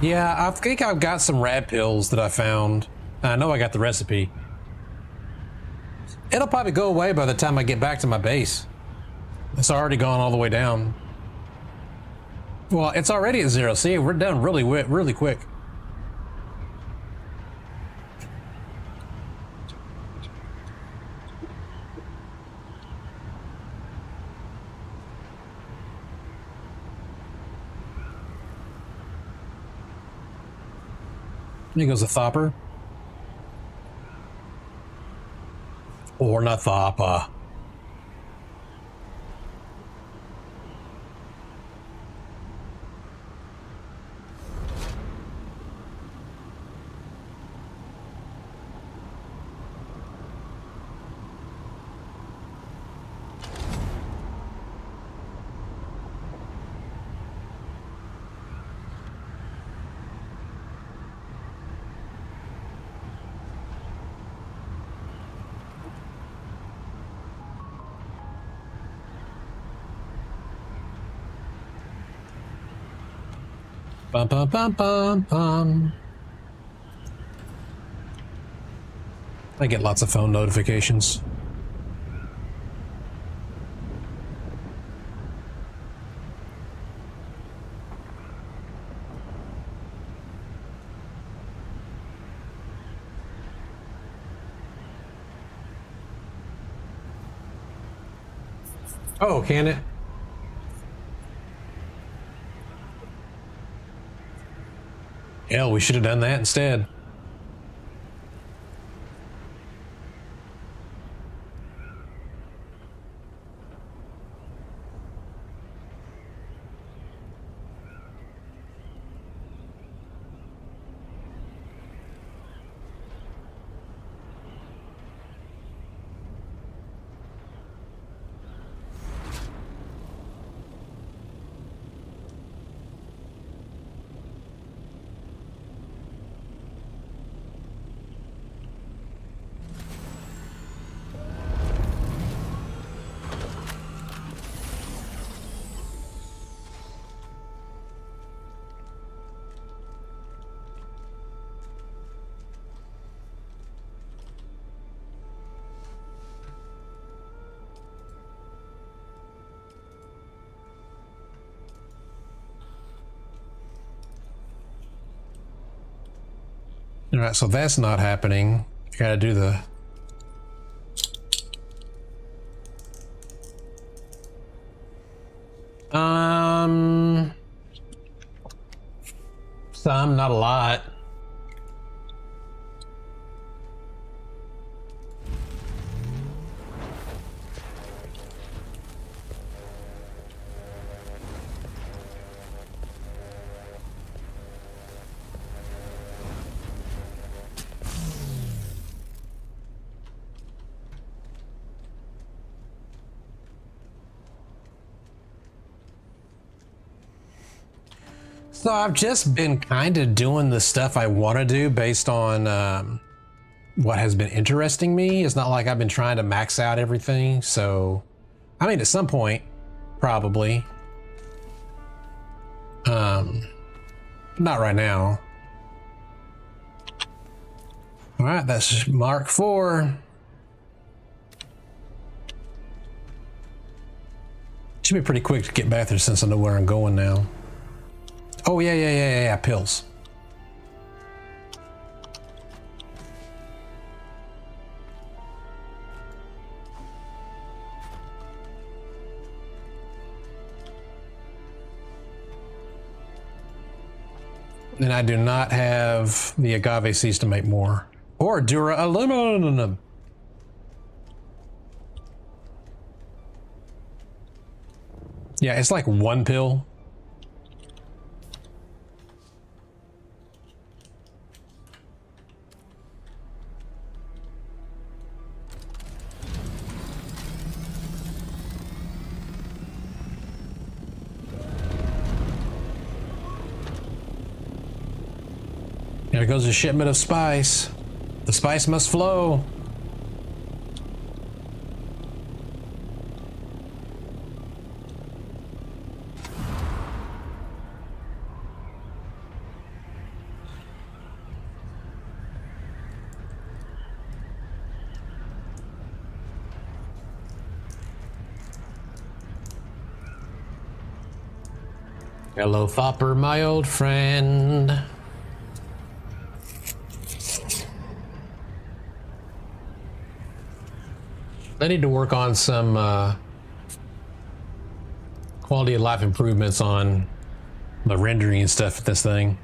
Yeah, I think I've got some rad pills that I found. I know I got the recipe. It'll probably go away by the time I get back to my base. It's already gone all the way down. Well, it's already at 0. See, we're done really quick. There goes a thopper. Or not thopper. Bum bum bum bum bum. I get lots of phone notifications. Oh, can it? Hell, we should have done that instead. All right, so that's not happening. You gotta do the... Some, not a lot. So I've just been kind of doing the stuff I want to do based on what has been interesting me. It's not like I've been trying to max out everything. So, I mean, at some point, probably. Not right now. All right, that's Mark 4. Should be pretty quick to get back there since I know where I'm going now. Oh, yeah, pills. And I do not have the agave seeds to make more. Or dura aluminum. Yeah, it's like one pill. There goes a shipment of spice. The spice must flow. Hello, Thopper, my old friend. I need to work on some quality of life improvements on the rendering and stuff with this thing.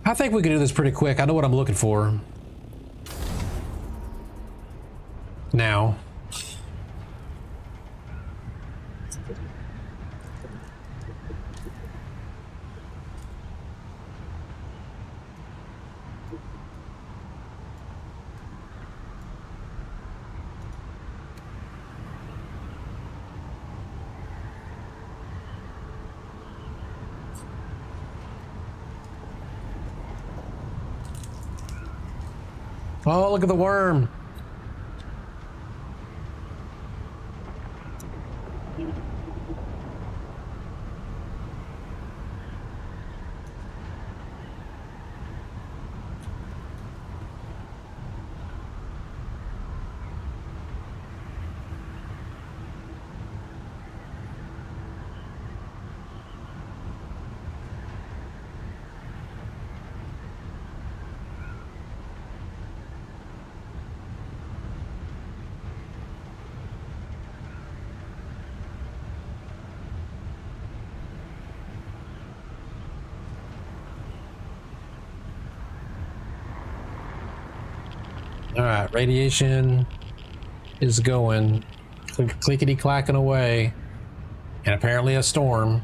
I think we can do this pretty quick. I know what I'm looking for now. Oh, look at the worm. All right, radiation is going clickety clacking away, and apparently a storm.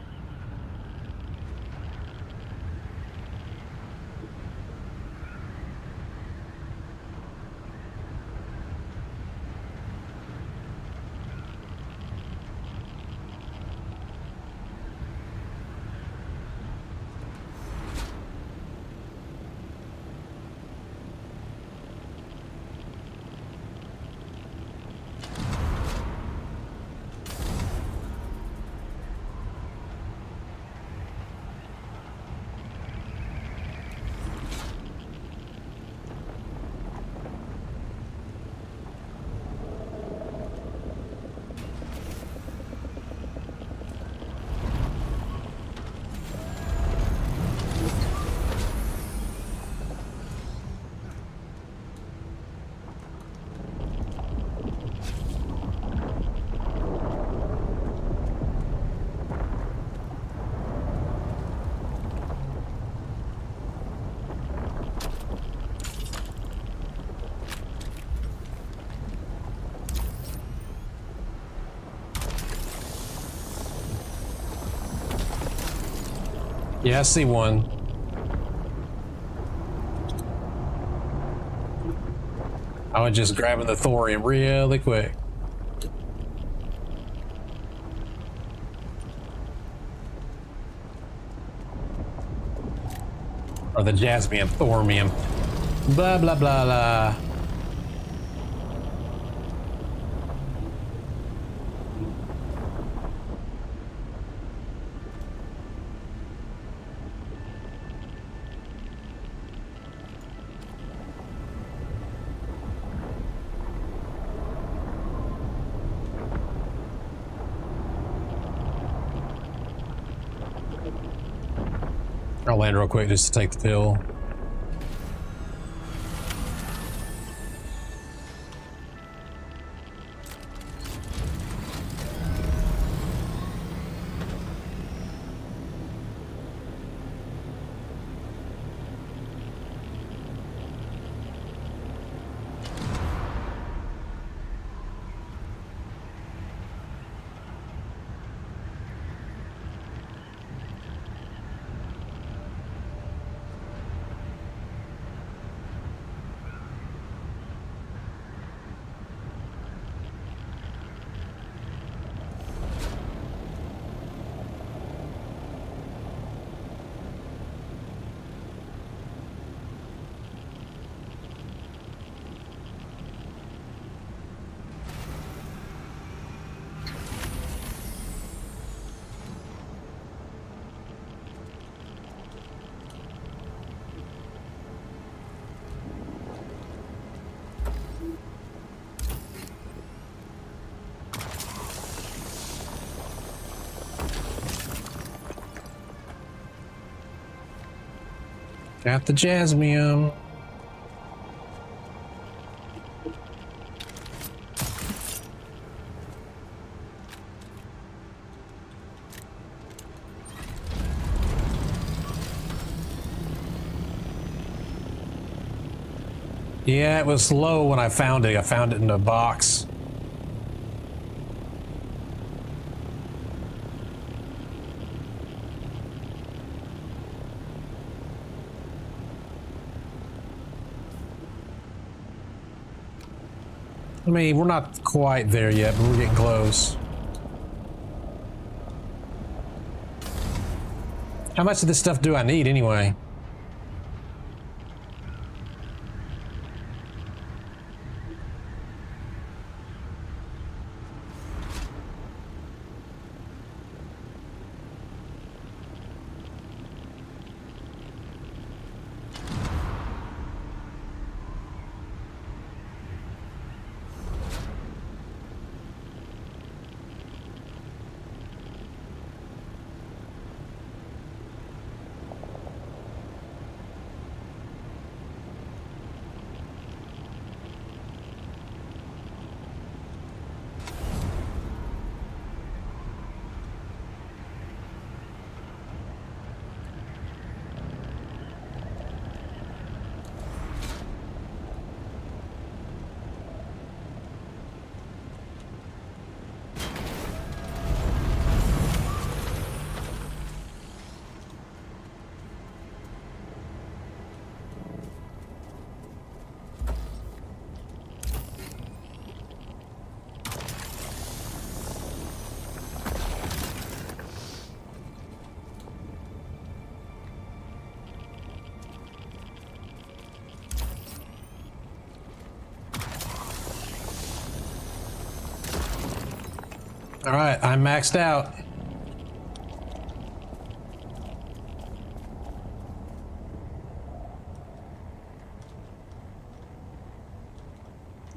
Yeah, I see one. I was just grabbing the thorium really quick. Or the jasmium, thorium. Blah, blah, blah, blah. I'll land real quick just to take the pill. Got the jasmium. Yeah, it was low when I found it. I found it in a box. I mean, we're not quite there yet, but we're getting close. How much of this stuff do I need anyway? All right, I'm maxed out.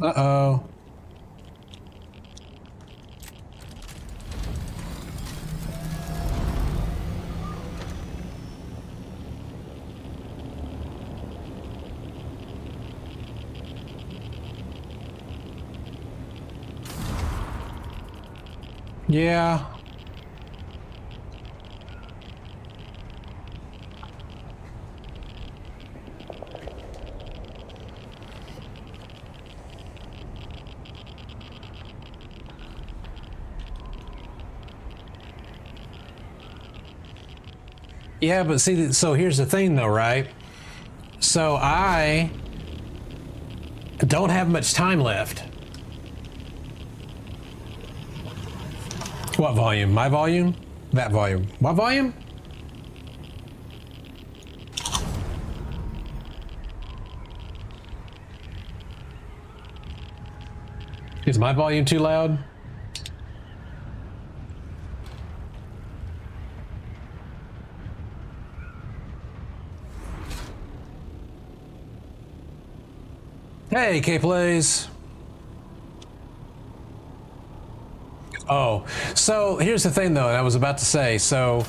Uh-oh. Yeah. Yeah, but see, so here's the thing though, right? So I don't have much time left. What volume? My volume? That volume. What volume? Is my volume too loud? Hey, K-Plays. Oh, so here's the thing though, and I was about to say, so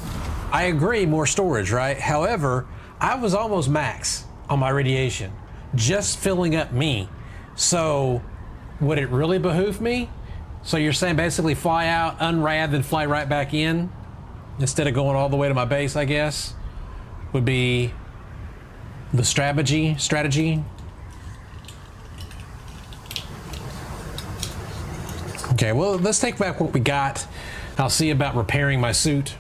I agree, more storage, right? However, I was almost max on my radiation, just filling up me. So would it really behoove me? So you're saying basically fly out, unrad, then fly right back in instead of going all the way to my base, I guess, would be the strategy. Okay, well, let's take back what we got. I'll see about repairing my suit.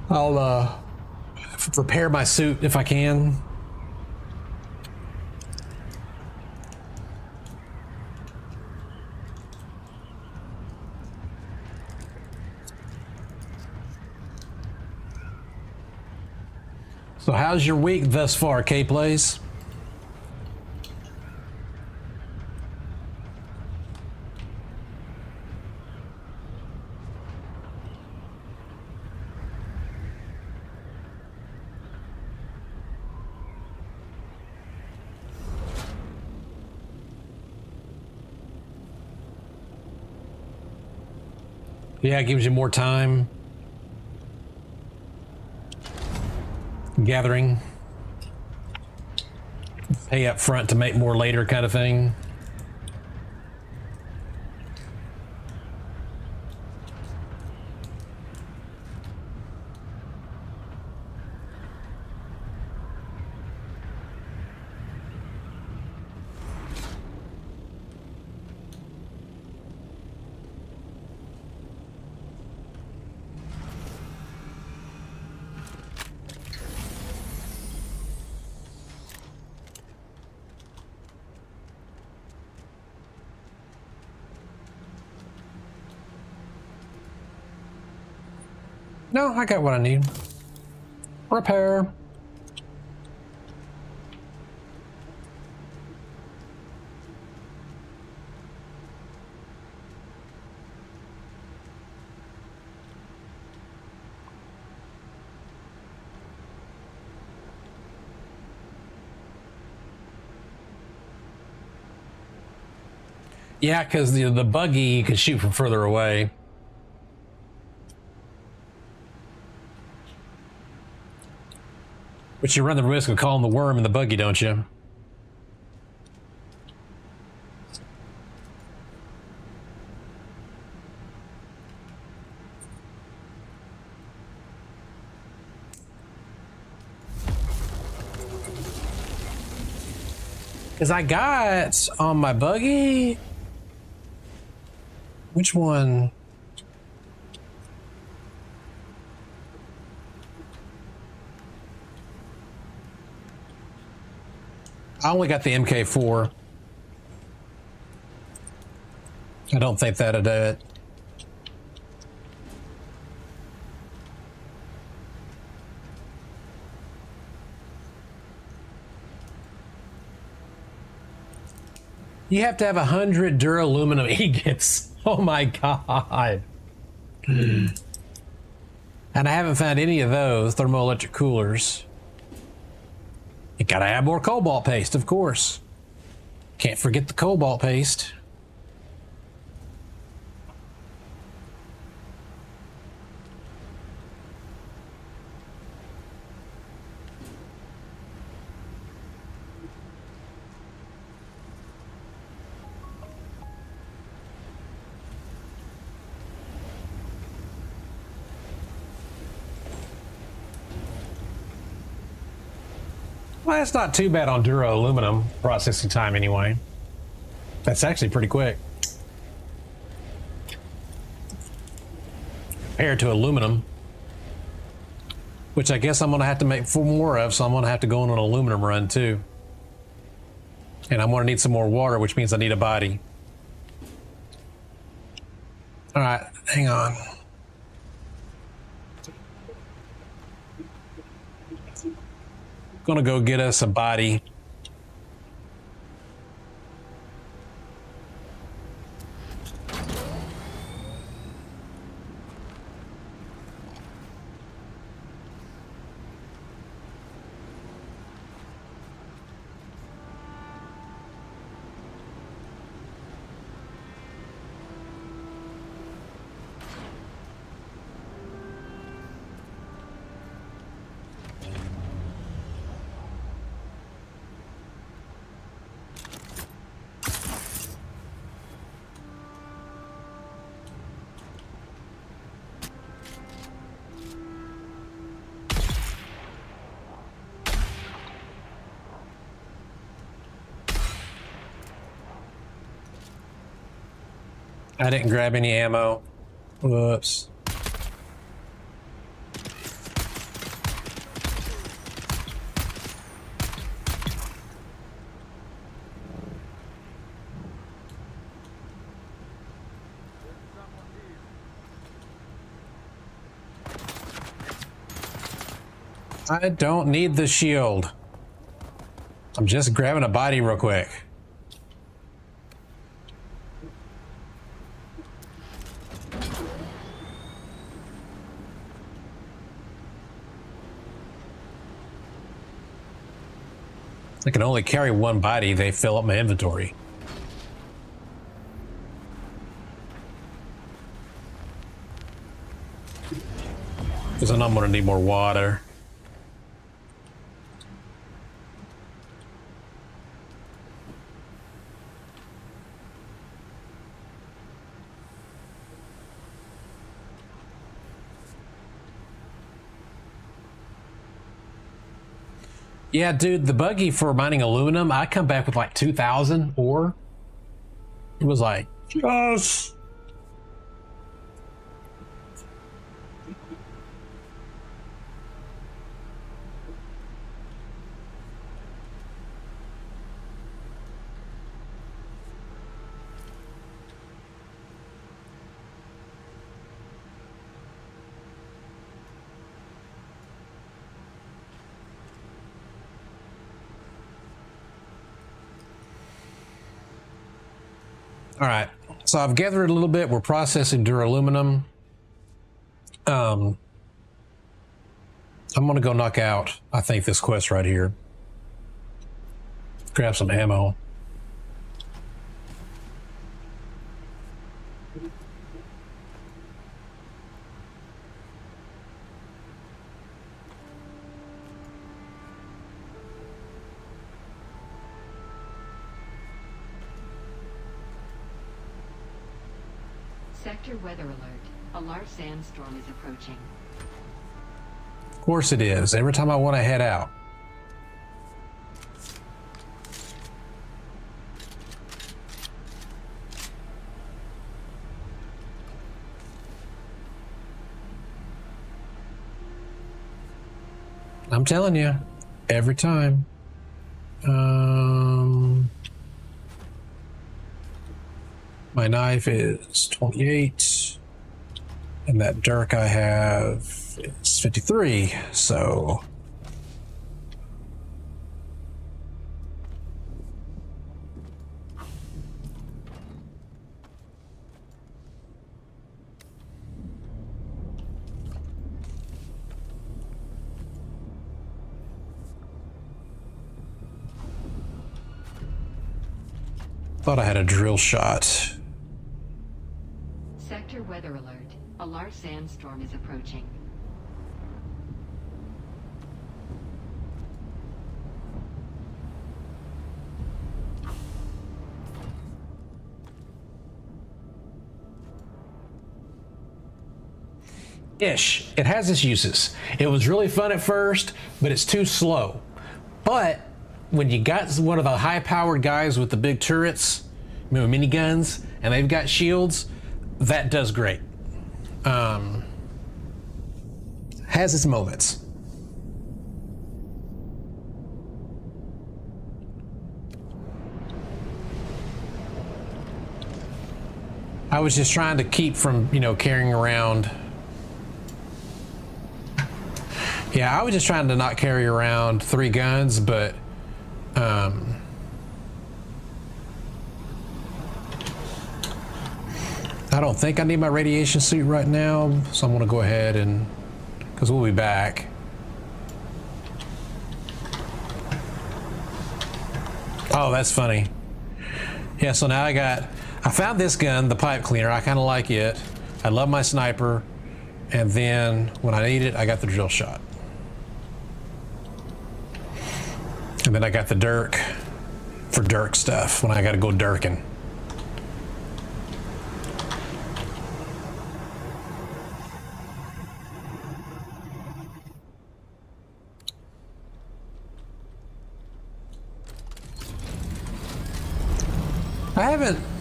I'll repair my suit if I can. So how's your week thus far, K-Plays? Yeah, it gives you more time. Gathering. Pay up front to make more later kind of thing. No, I got what I need. Repair. Yeah, because the buggy you can shoot from further away. But you run the risk of calling the worm in the buggy, don't you? Because I got on my buggy. Which one? I only got the MK4. I don't think that'll do it. You have to have 100 duraluminum ingots. Oh my god. And I haven't found any of those thermoelectric coolers. You gotta have more cobalt paste, of course. Can't forget the cobalt paste. Well, that's not too bad on duro aluminum processing time anyway. That's actually pretty quick. Compared to aluminum, which I guess I'm gonna have to make 4 more of, so I'm gonna have to go on an aluminum run too. And I'm gonna need some more water, which means I need a body. All right, hang on. Gonna go get us a body. I didn't grab any ammo. Whoops. I don't need the shield. I'm just grabbing a body real quick. I can only carry one body. They fill up my inventory. Because then I'm gonna need more water. Yeah, dude, the buggy for mining aluminum, I come back with like 2,000 ore. It was like, yes. All right, so I've gathered a little bit. We're processing duraluminum. I'm gonna go knock out, I think, this quest right here. Grab some ammo. Sector weather alert. A large sandstorm is approaching. Of course it is. Every time I want to head out. I'm telling you, every time. My knife is 28, and that dirk I have is 53, so... Thought I had a drill shot. Sector weather alert. A large sandstorm is approaching. Ish. It has its uses. It was really fun at first, but it's too slow. But when you got one of the high-powered guys with the big turrets, you know, miniguns, and they've got shields, that does great. Has its moments. I was just trying to keep from, you know, carrying around. Yeah, I was just trying to not carry around 3 guns, but I don't think I need my radiation suit right now, so I'm gonna go ahead and, because we'll be back. Oh, that's funny. Yeah, so now I found this gun, the pipe cleaner. I kind of like it. I love my sniper. And then when I need it, I got the drill shot. And then I got the Dirk for Dirk stuff when I got to go Dirking.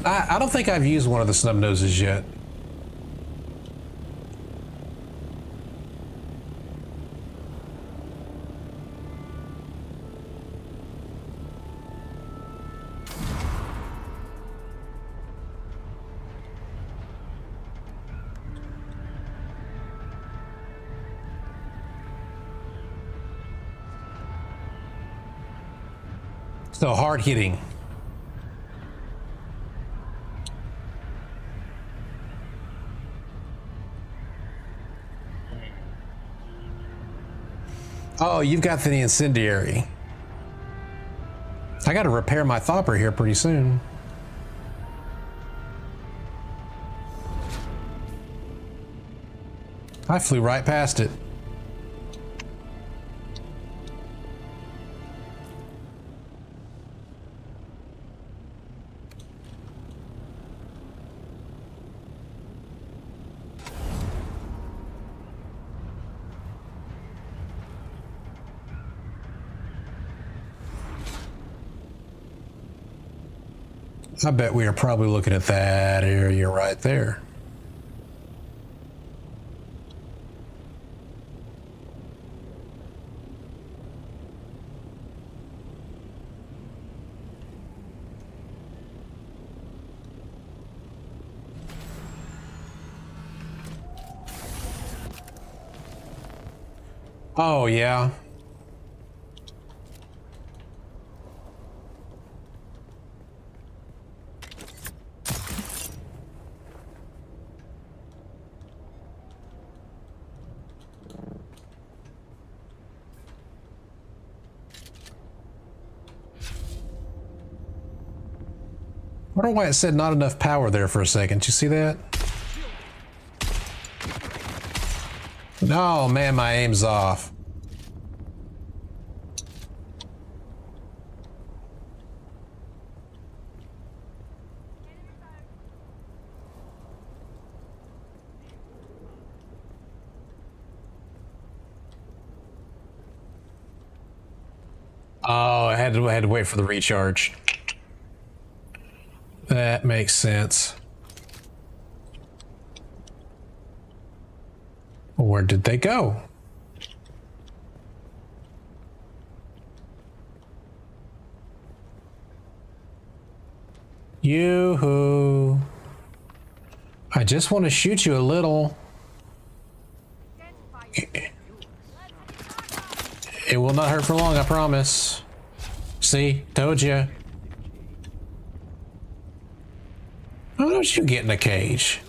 I don't think I've used one of the snub noses yet. So hard hitting. Oh, you've got the incendiary. I got to repair my thopper here pretty soon. I flew right past it. I bet we are probably looking at that area right there. Oh, yeah. I wonder why it said not enough power there for a second. Did you see that? No, man, my aim's off. Oh, I had to wait for the recharge. That makes sense. Where did they go? Yoo-hoo. I just want to shoot you a little. It will not hurt for long, I promise. See? Told you. Why don't you get in a cage?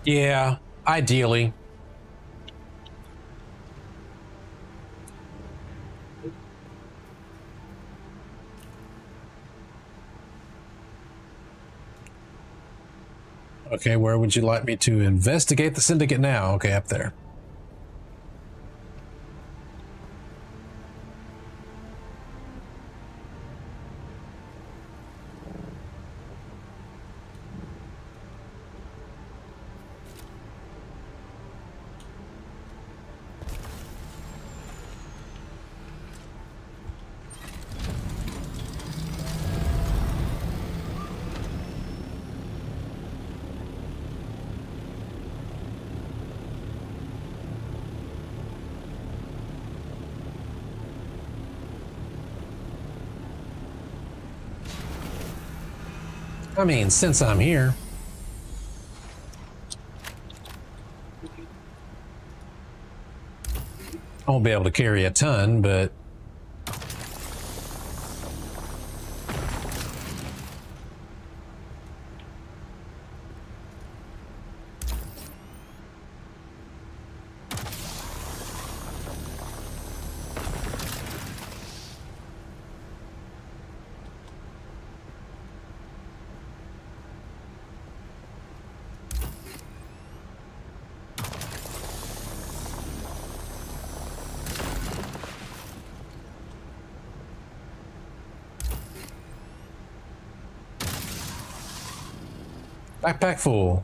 Yeah, ideally. Okay, where would you like me to investigate the syndicate now? Okay, up there. I mean, since I'm here. I won't be able to carry a ton, but... Backpack full.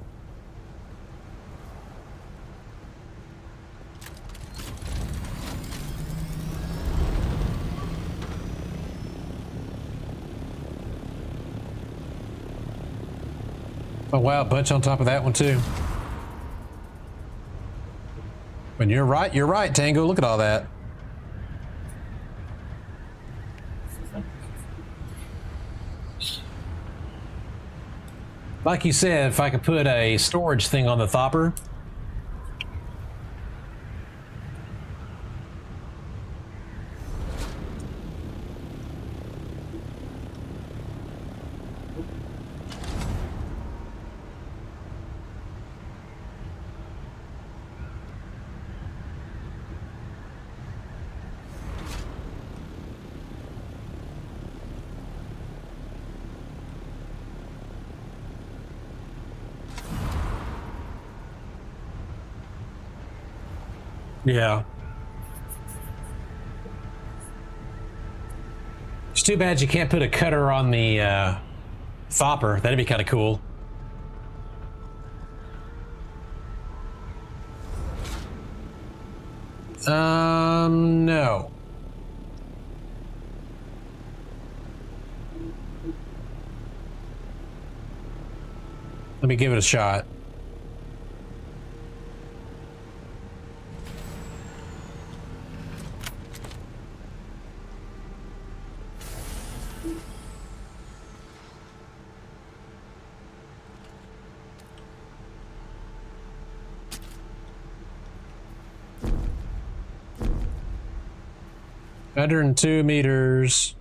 Oh wow, a bunch on top of that one too. When you're right, Tango. Look at all that. Like you said, if I could put a storage thing on the thopper. Yeah. It's too bad you can't put a cutter on the thopper. That'd be kind of cool. No. Let me give it a shot. Hundred and 2 meters.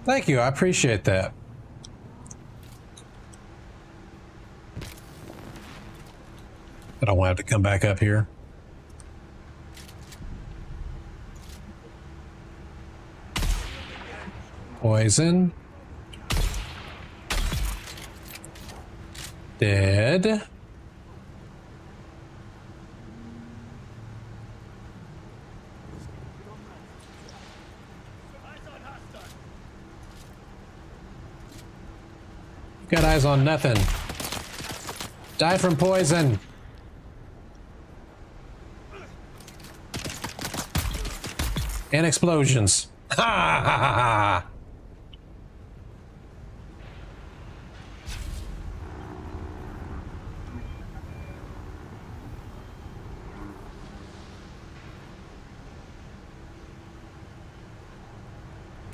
Thank you, I appreciate that. I don't want to have to come back up here. Poison. Dead. Got eyes on nothing. Die from poison. And explosions. Ha ha ha ha.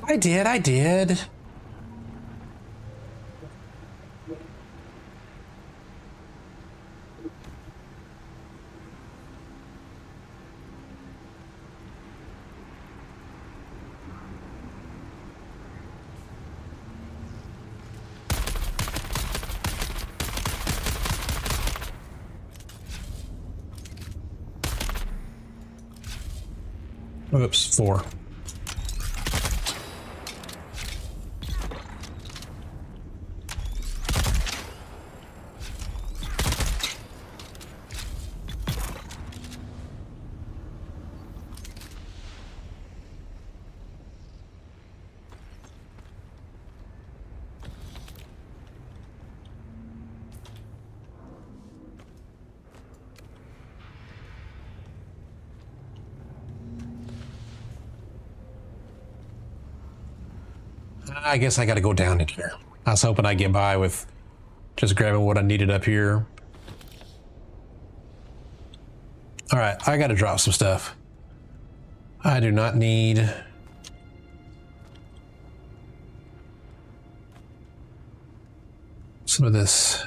I did. Oops, 4. I guess I gotta go down in here. I was hoping I'd get by with just grabbing what I needed up here. All right, I gotta drop some stuff. I do not need some of this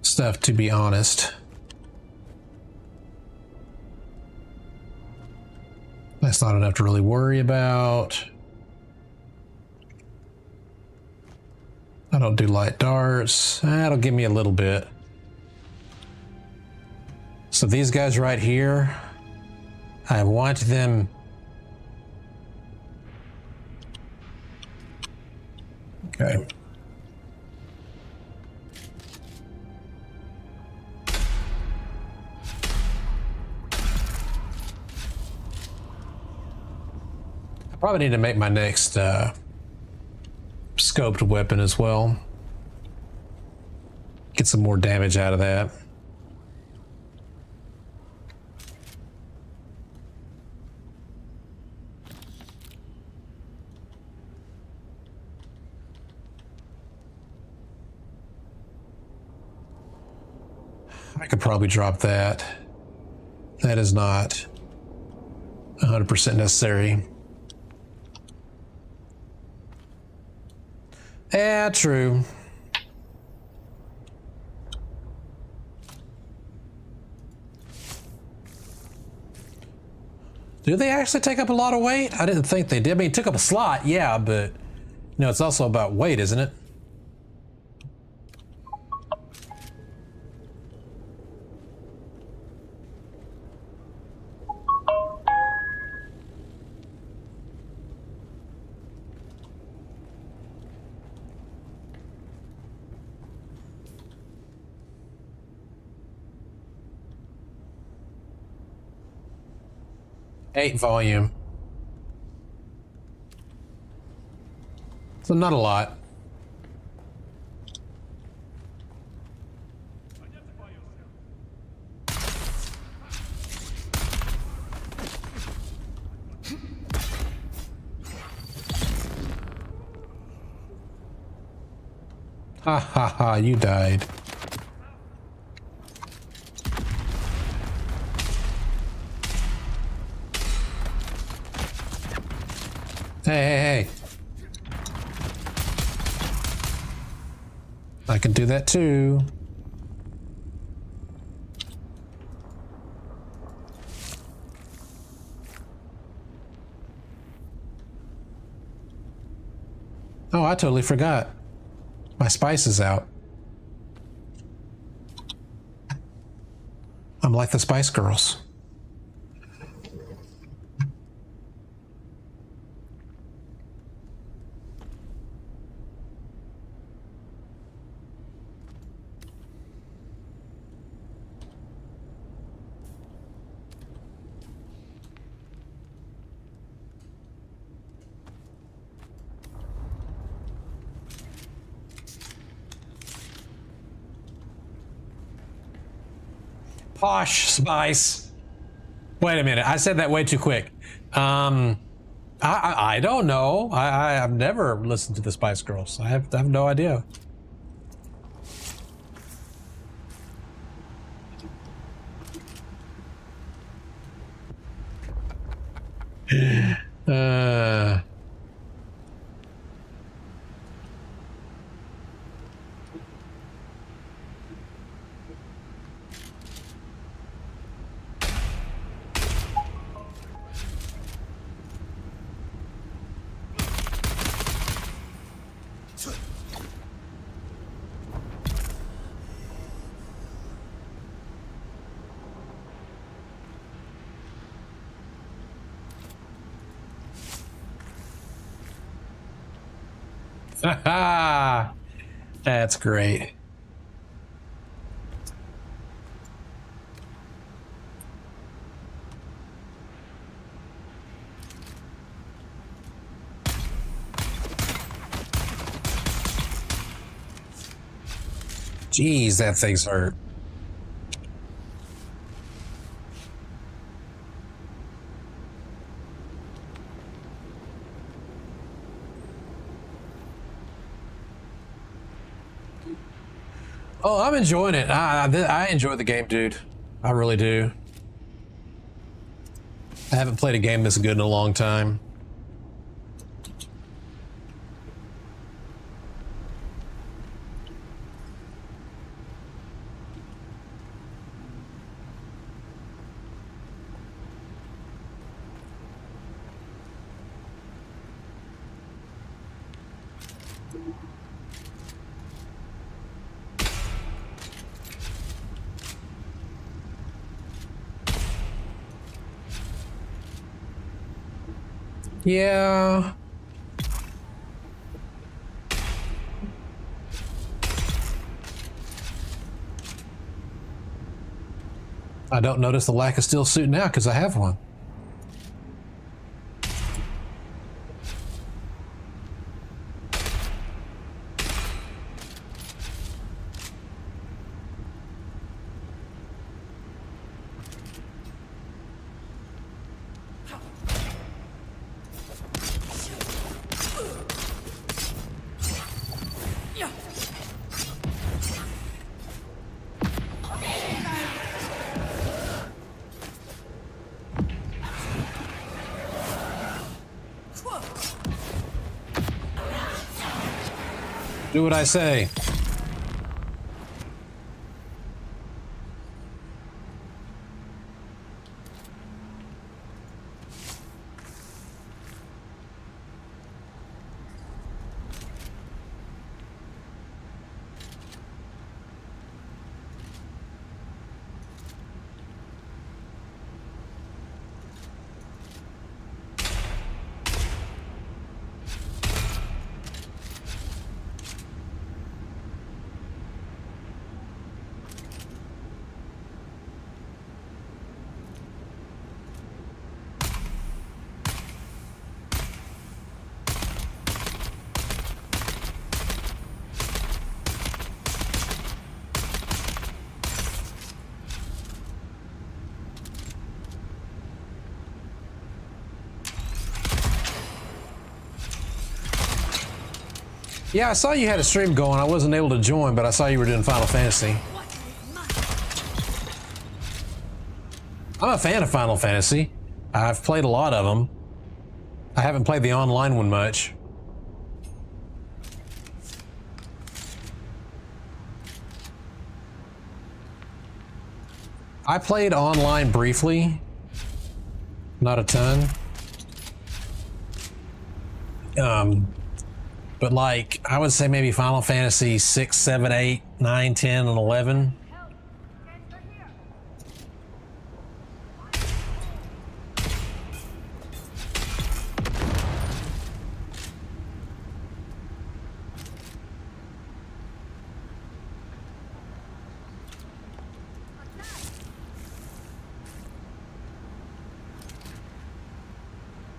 stuff, to be honest. That's not enough to really worry about. I don't do light darts. That'll give me a little bit. So these guys right here, I want them. Okay. I probably need to make my next scoped weapon as well. Get some more damage out of that. I could probably drop that. That is not 100% necessary. Yeah, true. Do they actually take up a lot of weight? I didn't think they did. I mean, it took up a slot, yeah, but you know, it's also about weight, isn't it? Eight volume. So not a lot. Ha ha ha, you died. Hey. I can do that too. Oh, I totally forgot. My spice is out. I'm like the Spice Girls. Posh spice. Wait a minute, I said that way too quick. I don't know. I've never listened to the Spice Girls. I have no idea. uh That's great. Jeez, that thing's hurt. Oh, I'm enjoying it. I enjoy the game, dude. I really do. I haven't played a game this good in a long time. Yeah. I don't notice the lack of steel suit now because I have one. Do what I say. Yeah, I saw you had a stream going. I wasn't able to join, but I saw you were doing Final Fantasy. I'm a fan of Final Fantasy. I've played a lot of them. I haven't played the online one much. I played online briefly. Not a ton. but like I would say maybe Final Fantasy 6, 7, 8, 9, 10, and 11.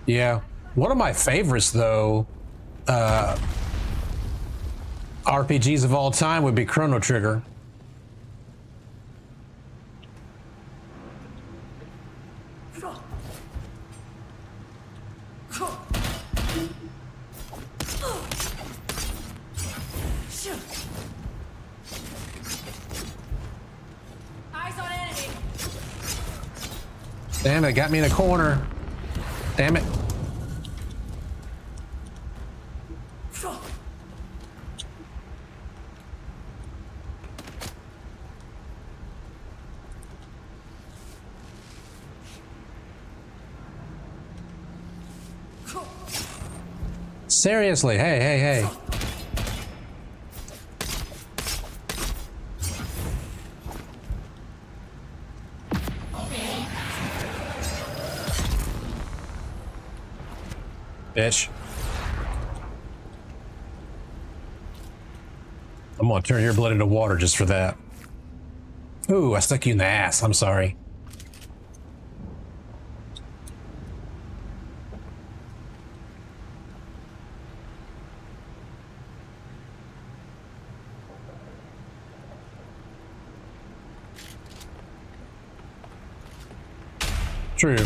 Yeah, one of my favorites though, RPGs of all time would be Chrono Trigger. Eyes on enemy. Damn it, got me in a corner. Damn it. Seriously, hey, hey, hey. Bitch. I'm gonna turn your blood into water just for that. Ooh, I stuck you in the ass. I'm sorry. True.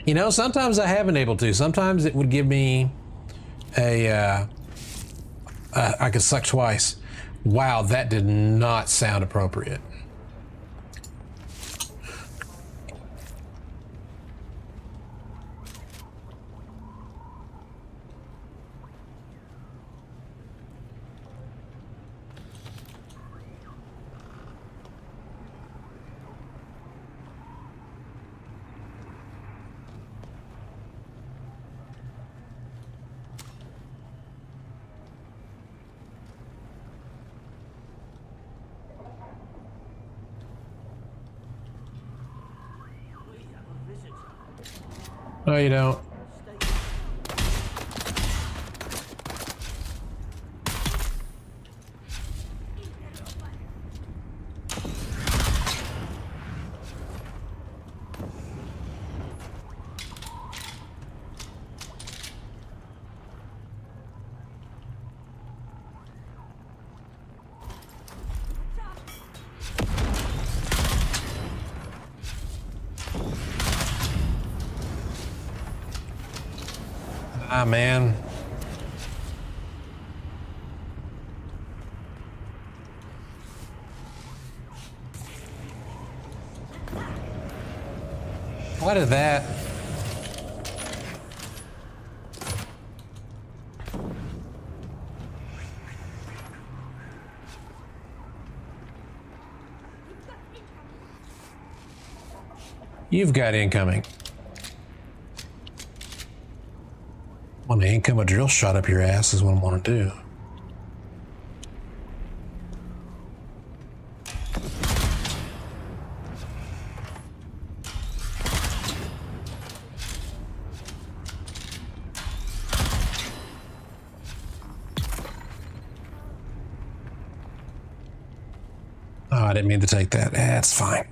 You know, sometimes I haven't able to. Sometimes it would give me a, I could suck twice. Wow, that did not sound appropriate. No, you don't. Ah, man. What is that? You've got incoming. Want to income a drill shot up your ass is what I want to do. Oh, I didn't mean to take that. That's fine.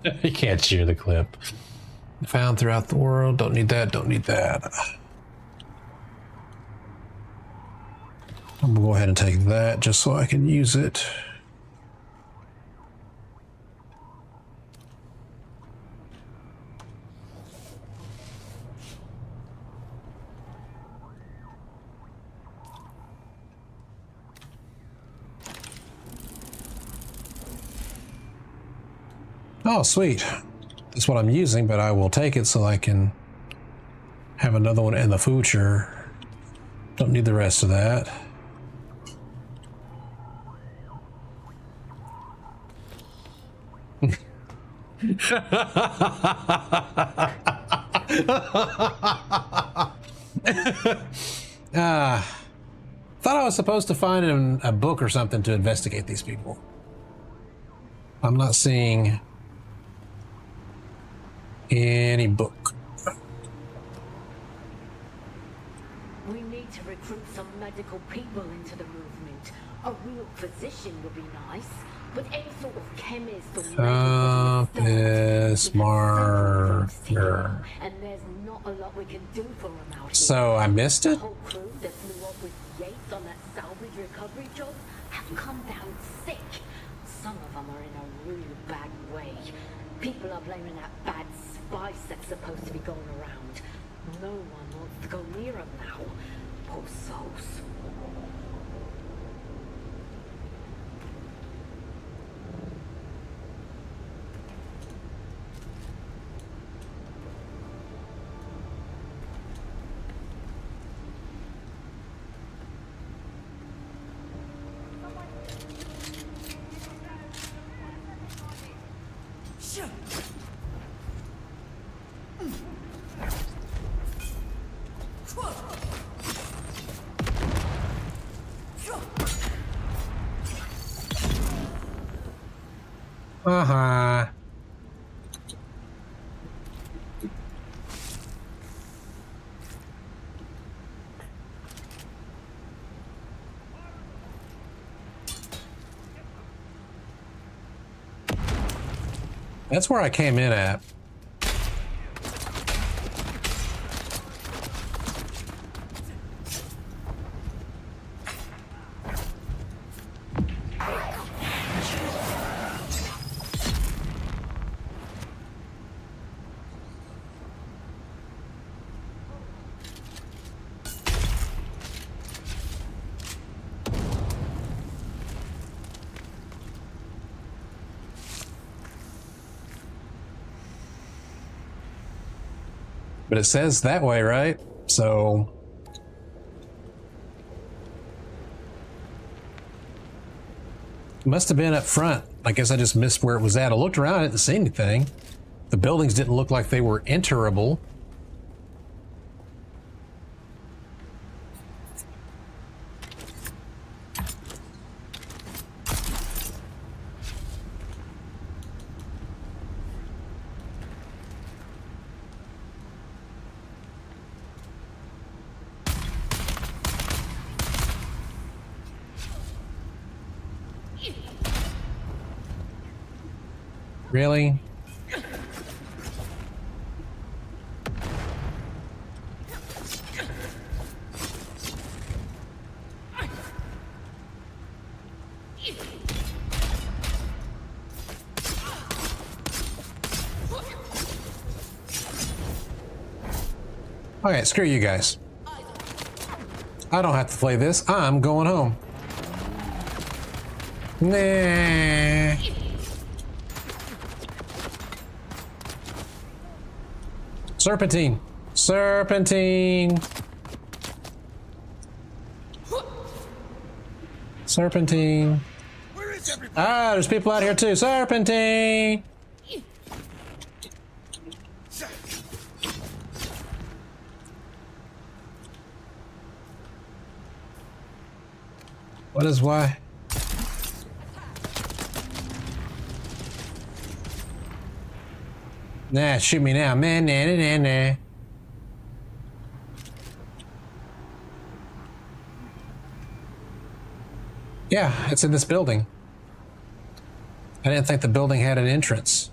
You can't share the clip. Found throughout the world. Don't need that. Don't need that. I'm gonna go ahead and take that just so I can use it. Oh, sweet. That's what I'm using, but I will take it so I can have another one in the future. Don't need the rest of that. Thought I was supposed to find a book or something to investigate these people. I'm not seeing any book. We need to recruit some medical people into the movement. A real physician would be nice, but any sort of chemist or This marker. and there's not a lot we can do for them out here. So I missed The it? whole crew that flew up with Yates on that salvage recovery job have come down sick. Some of them are in a really bad way. People are blaming that bad spice that's supposed to be going around. No one wants to go near them now. Poor souls. Uh-huh. That's where I came in at. But it says that way, right? So it must have been up front. I guess I just missed where it was at. I looked around, I didn't see anything. The buildings didn't look like they were enterable. Really? Okay, screw you guys. I don't have to play this. I'm going home. Nah. Serpentine. Serpentine. Serpentine. Ah, there's people out here too. Serpentine. What is why? Nah, shoot me now, man. Nah, nah, nah, nah. Yeah, it's in this building. I didn't think the building had an entrance.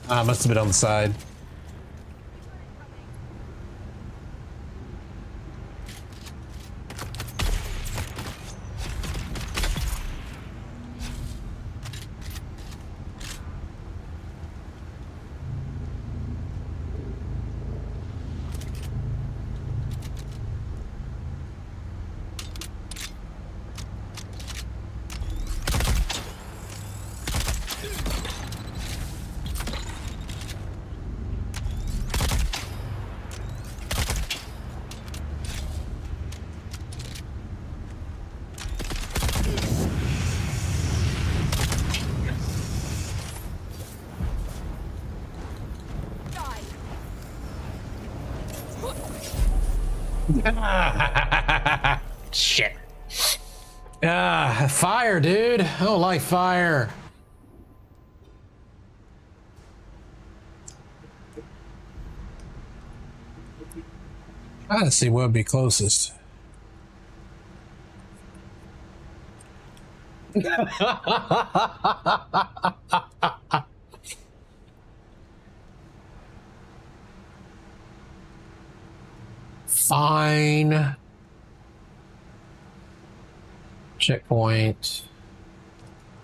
Must have been on the side. Shit. Fire, dude. I don't like fire. Trying to see what would be closest. Fine. Checkpoint.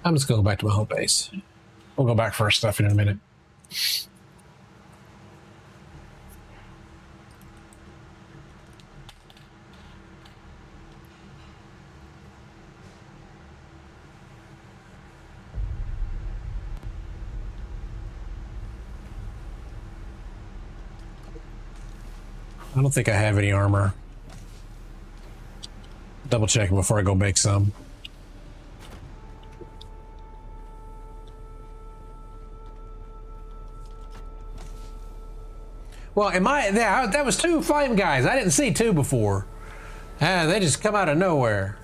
I'm just gonna go back to my home base. We'll go back for our stuff in a minute. I don't think I have any armor. Double checking before I go make some. Well, that was 2 flame guys. I didn't see 2 before. They just come out of nowhere.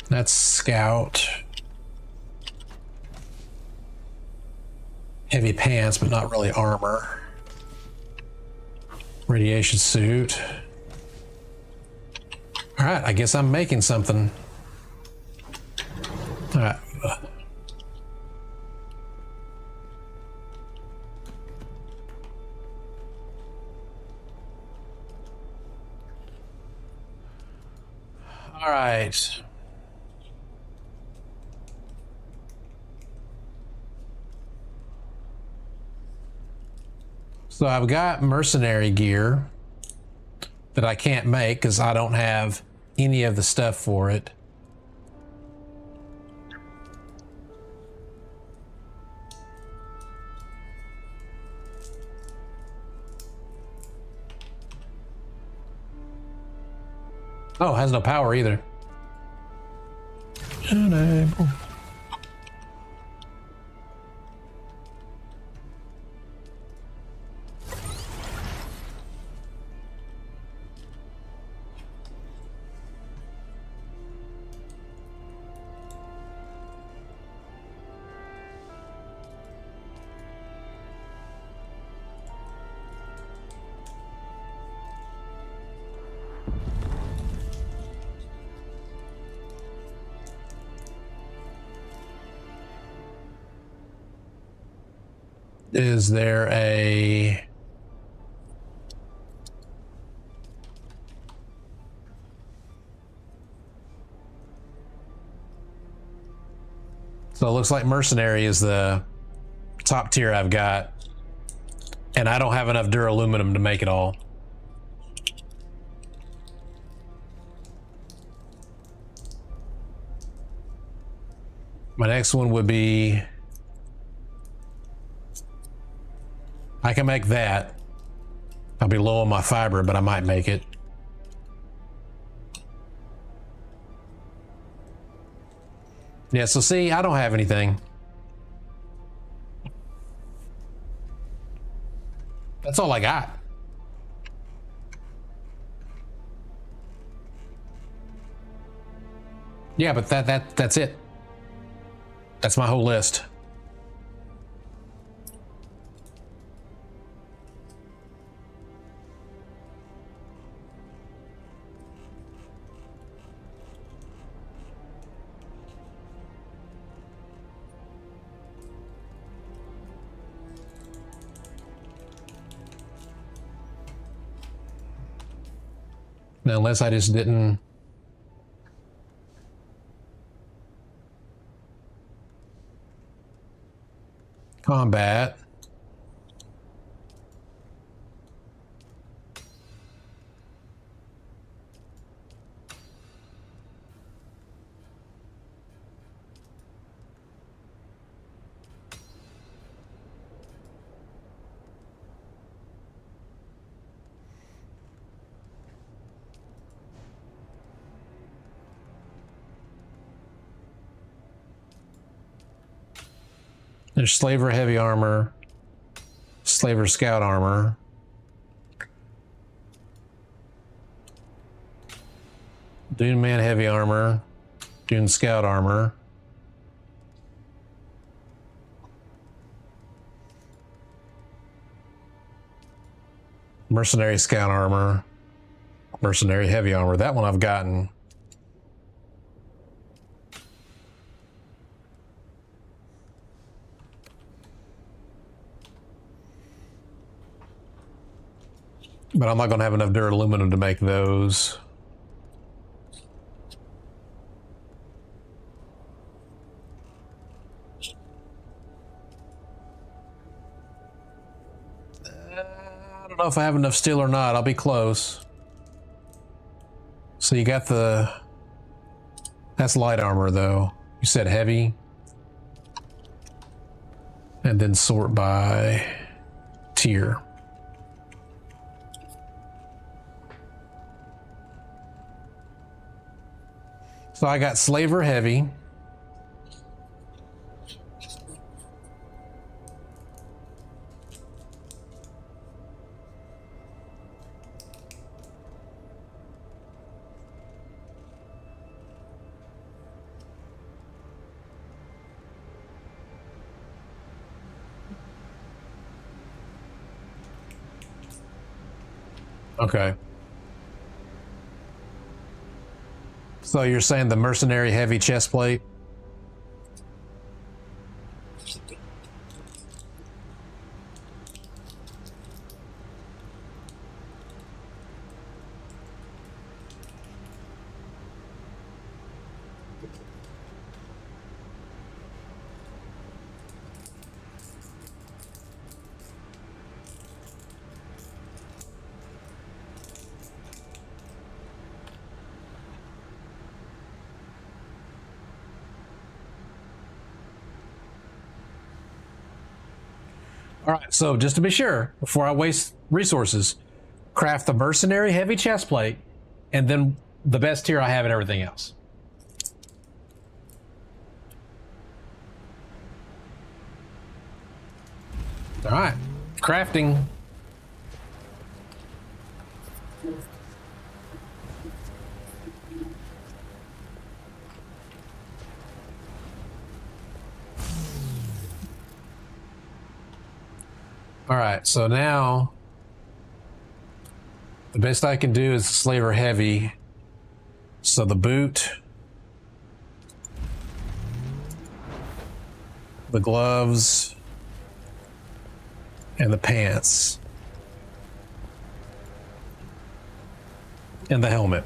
That's scout. Heavy pants, but not really armor. Radiation suit. All right, I guess I'm making something. All right. All right. So I've got mercenary gear that I can't make because I don't have any of the stuff for it. Oh, it has no power either. Unable. Is there a... So it looks like mercenary is the top tier I've got. And I don't have enough duraluminum to make it all. My next one would be... I can make that. I'll be low on my fiber, but I might make it. Yeah, so see, I don't have anything. That's all I got. Yeah, but that's it. That's my whole list. Now, unless I just didn't. Combat. There's Slaver heavy armor, Slaver scout armor. Dune man heavy armor, Dune scout armor. Mercenary scout armor, mercenary heavy armor. That one I've gotten. But I'm not going to have enough duraluminum to make those. I don't know if I have enough steel or not. I'll be close. So you got the... That's light armor, though. You said heavy. And then sort by tier. So I got Slaver heavy. Okay. So you're saying the mercenary heavy chest plate? All right, so just to be sure, before I waste resources, craft the mercenary heavy chest plate, and then the best tier I have and everything else. All right, crafting. All right, so now the best I can do is Slaver heavy. So the boot, the gloves, and the pants, and the helmet.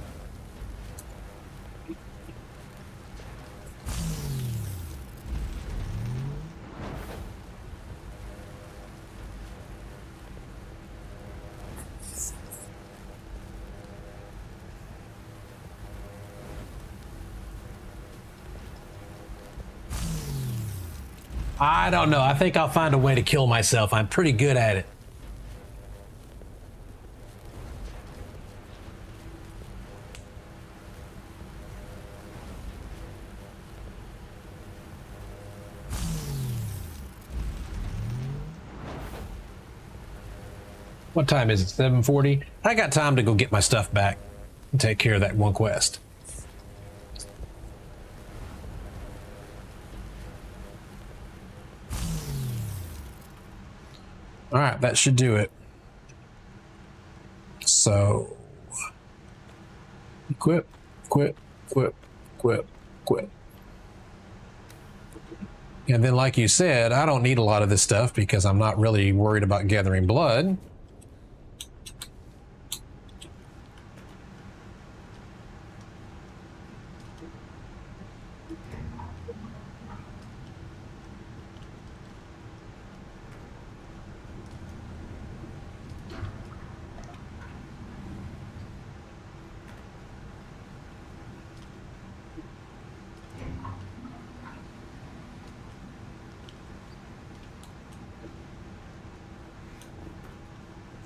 I don't know. I think I'll find a way to kill myself. I'm pretty good at it. What time is it? 7:40? I got time to go get my stuff back and take care of that one quest. All right, that should do it. So, equip, equip, equip, equip, equip. And then, like you said, I don't need a lot of this stuff because I'm not really worried about gathering blood.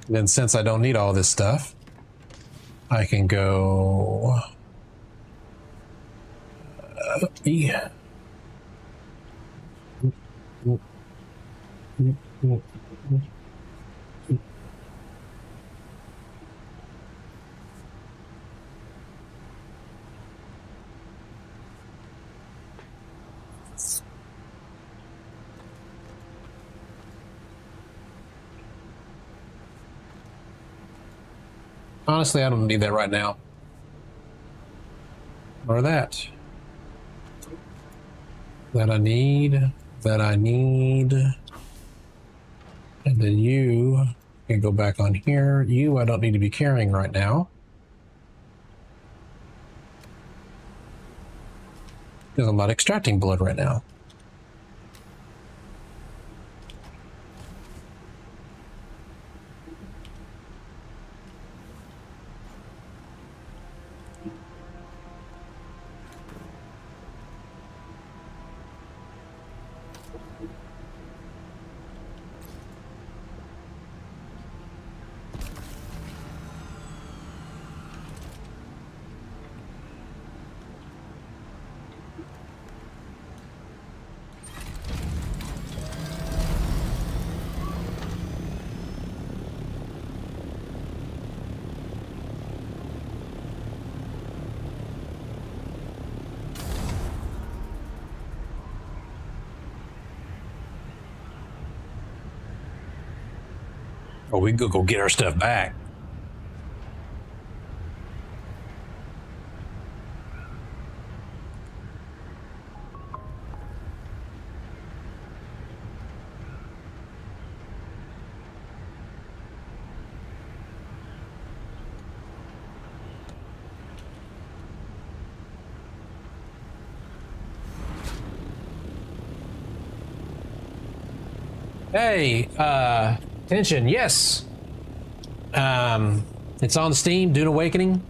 Then since I don't need all this stuff, I can go... yeah. Honestly, I don't need that right now. Or that. That I need. That I need. And then you can go back on here. You I don't need to be carrying right now. Because I'm not extracting blood right now. Oh, we can go get our stuff back. Hey, attention, yes. It's on Steam, Dune Awakening.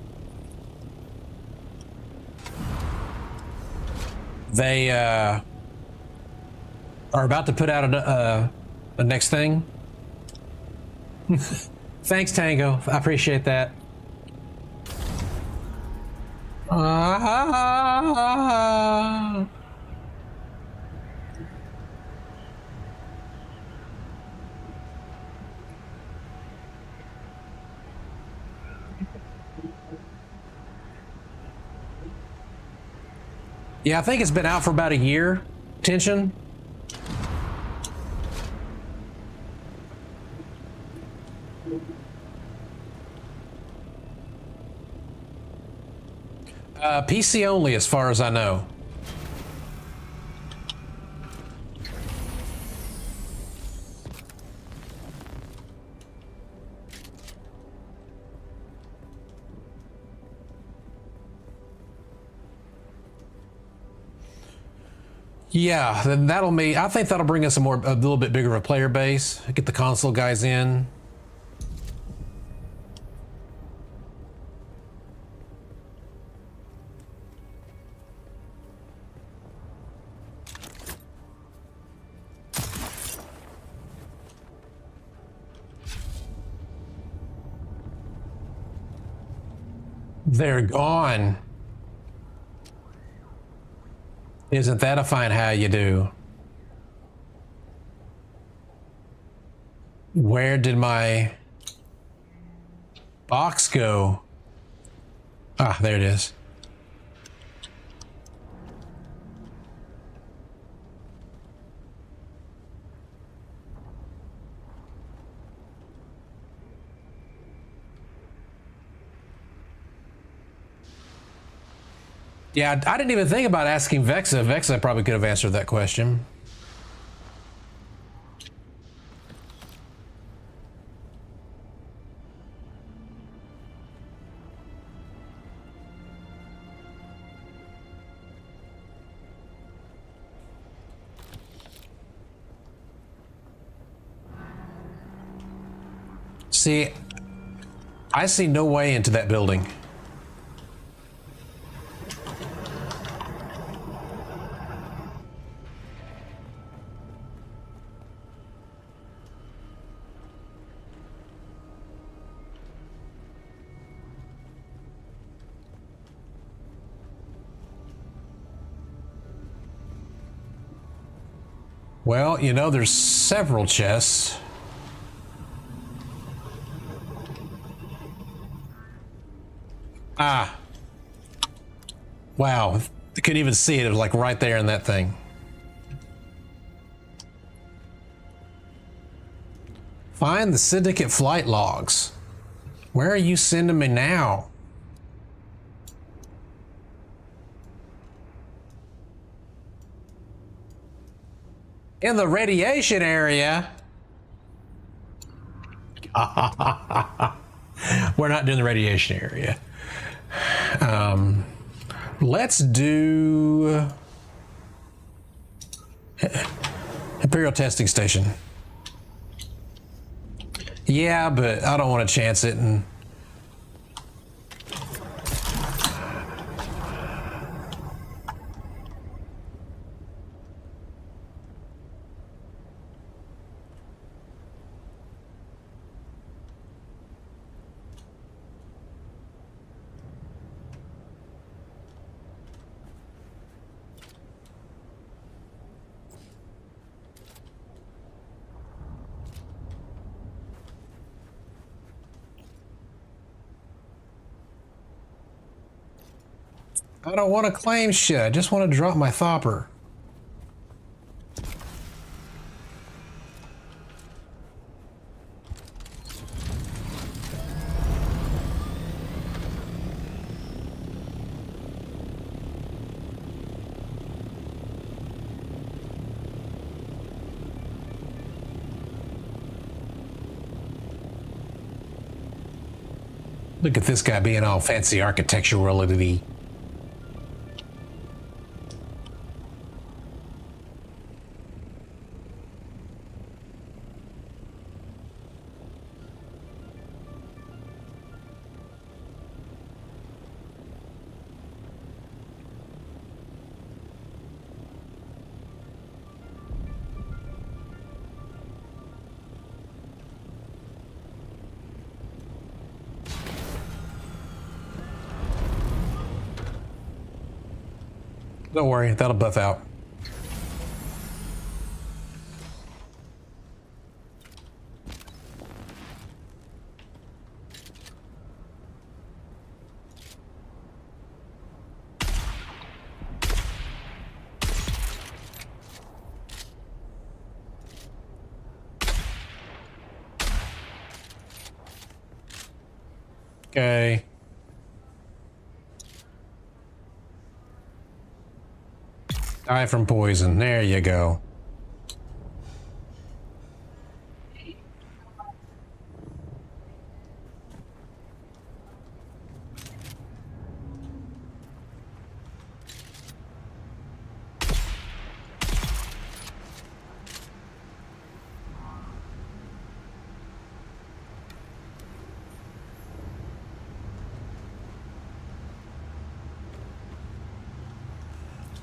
They are about to put out a next thing. Thanks, Tango. I appreciate that. Yeah, I think it's been out for about a year. Tension. PC only, as far as I know. Yeah, then that'll be. I think that'll bring us a little bit bigger of a player base. Get the console guys in. They're gone. Isn't that a fine how you do? Where did my box go? Ah, there it is. Yeah, I didn't even think about asking Vexa. Vexa probably could have answered that question. See, I see no way into that building. Well, you know, there's several chests. Ah. Wow. I couldn't even see it. It was like right there in that thing. Find the syndicate flight logs. Where are you sending me now? In the radiation area? We're not doing the radiation area. Let's do Imperial Testing Station. Yeah, but I don't want to chance it and I don't want to claim shit. I just want to drop my thopper. Look at this guy being all fancy architecturally. Don't worry, that'll buff out. Okay. Die from poison. There you go.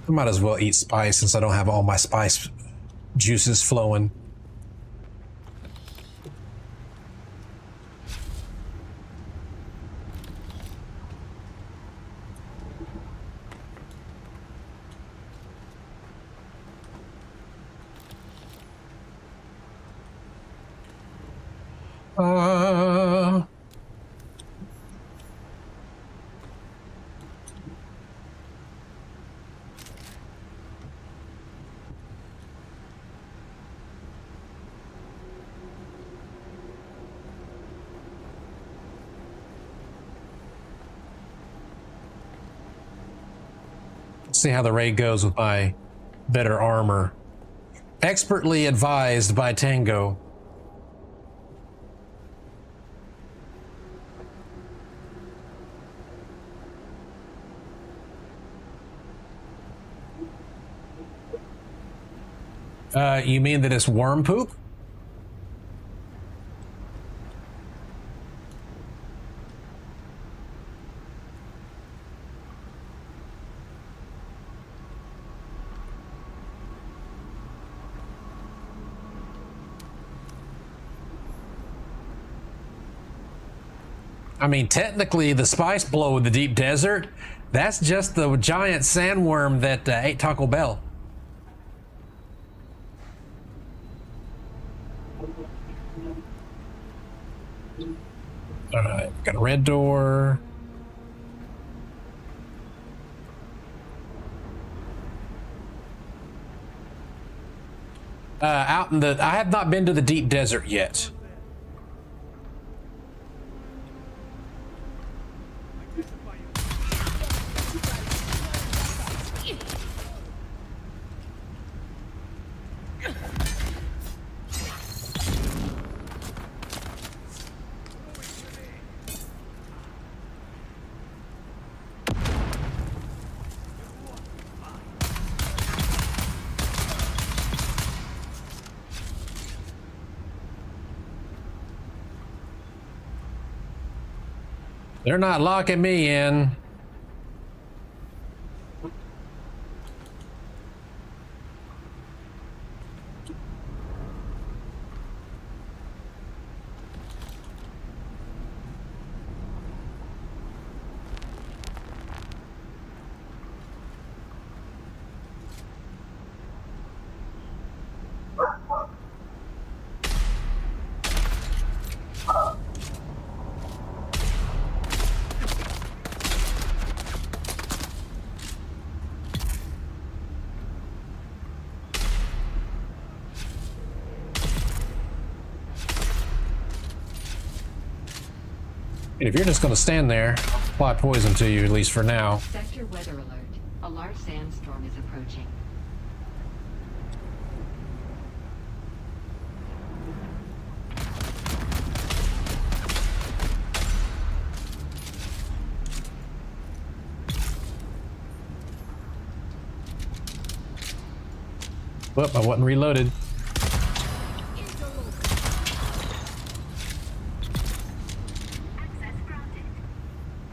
I might as well eat spice since I don't have all my spice juices flowing. See how the raid goes with my better armor. Expertly advised by Tango. You mean that it's worm poop? I mean, technically, the spice blow in the deep desert, that's just the giant sandworm that ate Taco Bell. All right, got a red door. Out in the, I have not been to the deep desert yet. They're not locking me in. If you're just going to stand there, apply poison to you, at least for now. Sector weather alert. A large sandstorm is approaching. Whoop, I wasn't reloaded.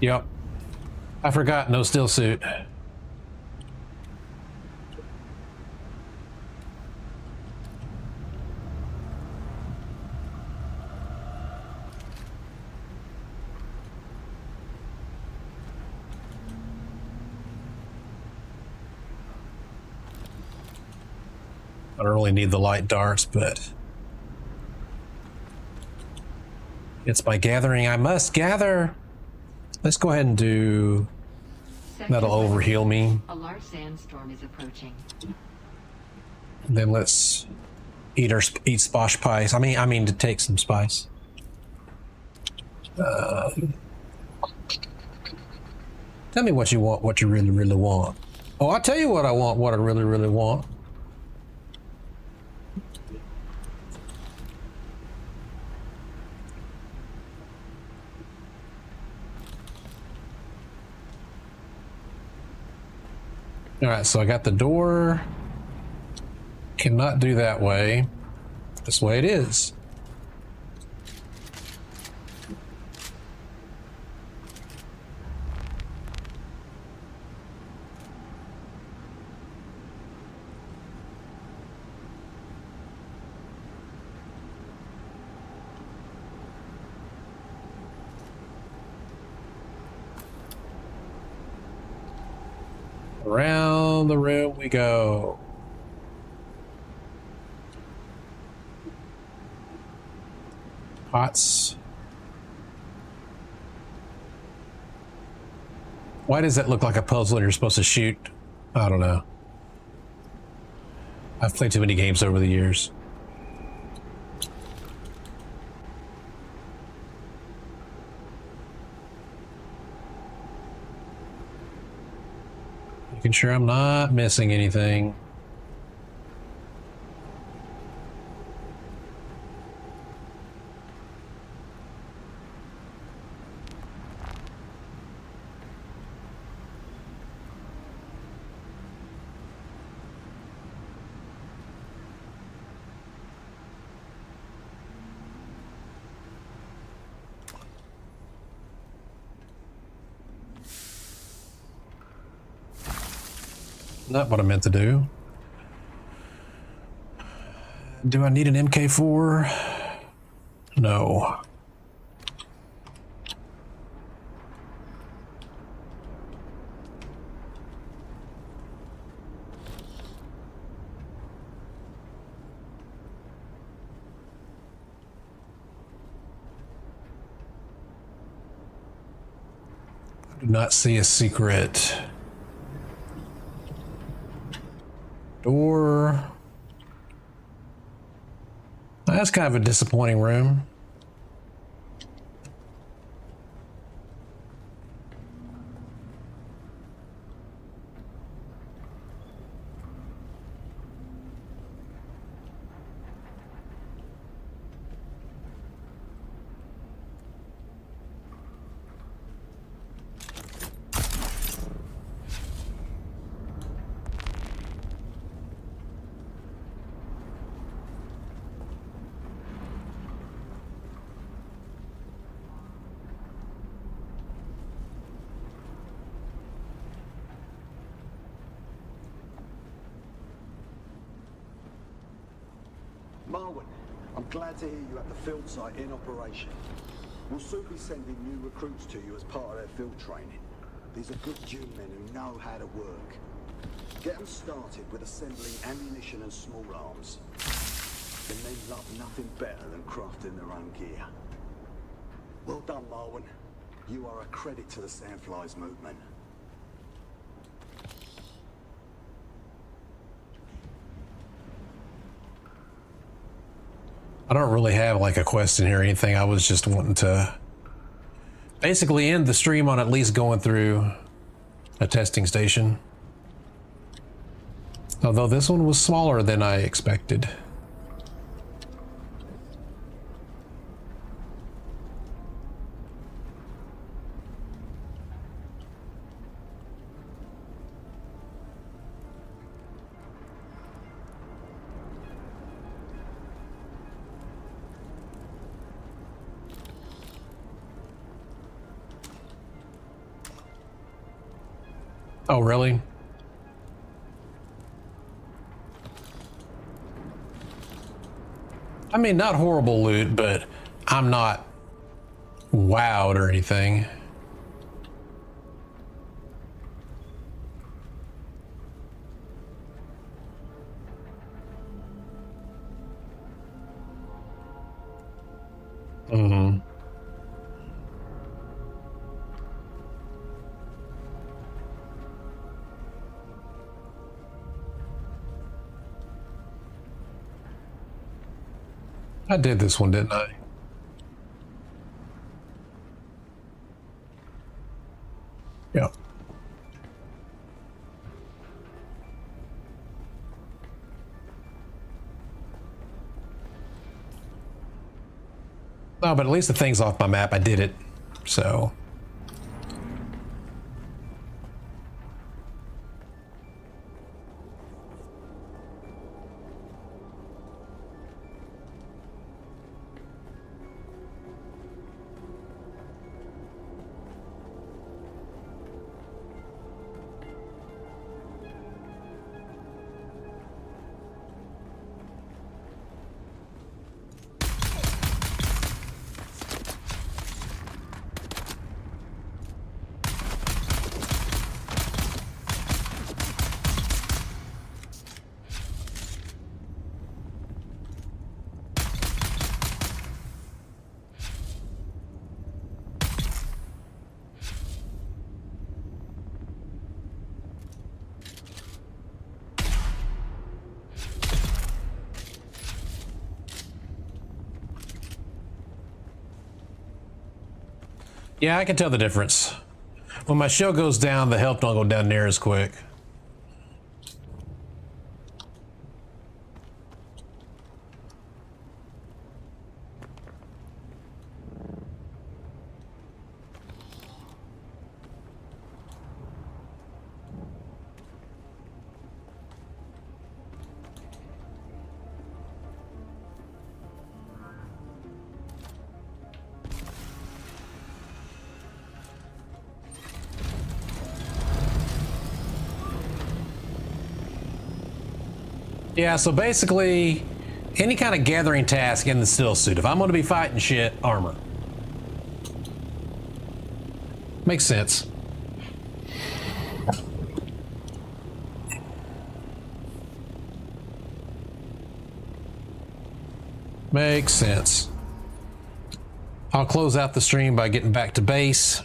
Yep. I forgot, no still suit. I don't really need the light darts, but it's by gathering I must gather. Let's go ahead and do. That'll overheal me. A large sandstorm is approaching. And then let's eat sposh pies. I mean to take some spice. Tell me what you want. What you really, really want. Oh, I'll tell you what I want. What I really, really want. All right, so I got the door. Cannot do that way. This way it is. Around the room we go. Pots. Why does that look like a puzzle and you're supposed to shoot? I don't know. I've played too many games over the years. Making sure I'm not missing anything. Not what I meant to do. Do I need an MK4? No. Do not see a secret door. That's kind of a disappointing room. Marwin, I'm glad to hear you at the field site in operation. We'll soon be sending new recruits to you as part of their field training. These are good Dune men who know how to work. Get them started with assembling ammunition and small arms. The men love nothing better than crafting their own gear. Well done, Marwin. You are a credit to the Sandflies movement. I don't really have like a quest in here or anything. I was just wanting to basically end the stream on at least going through a testing station. Although this one was smaller than I expected. Oh, really? I mean, not horrible loot, but I'm not wowed or anything. Mm-hmm. I did this one, didn't I? Yeah. No, but at least the thing's off my map. I did it. So. Yeah, I can tell the difference. When my shell goes down, the health don't go down near as quick. Yeah, so basically, any kind of gathering task in the still suit. If I'm going to be fighting shit, armor. Makes sense. Makes sense. I'll close out the stream by getting back to base.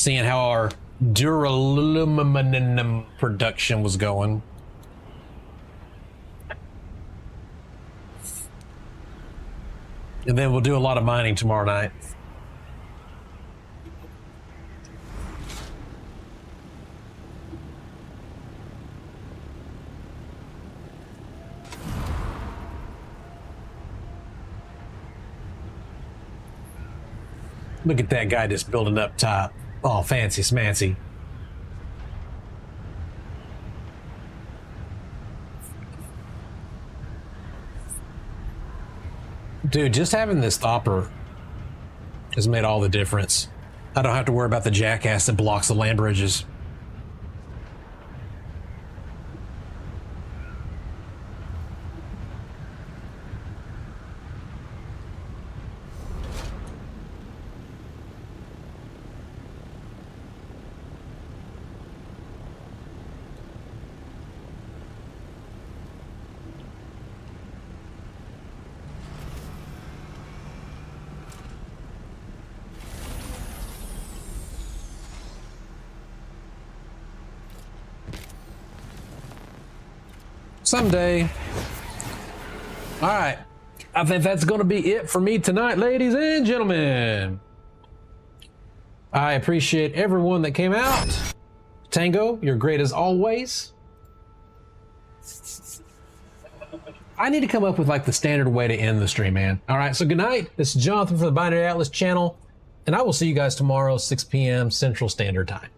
seeing how our duraluminum production was going. And then we'll do a lot of mining tomorrow night. Look at that guy just building up top. Oh, fancy smancy. Dude, just having this stopper has made all the difference. I don't have to worry about the jackass that blocks the land bridges. Someday. All right. I think that's going to be it for me tonight, ladies and gentlemen. I appreciate everyone that came out. Tango, you're great as always. I need to come up with like the standard way to end the stream, man. All right. So good night. This is Jonathan from the Binary Atlas channel, and I will see you guys tomorrow, 6 p.m. Central Standard Time.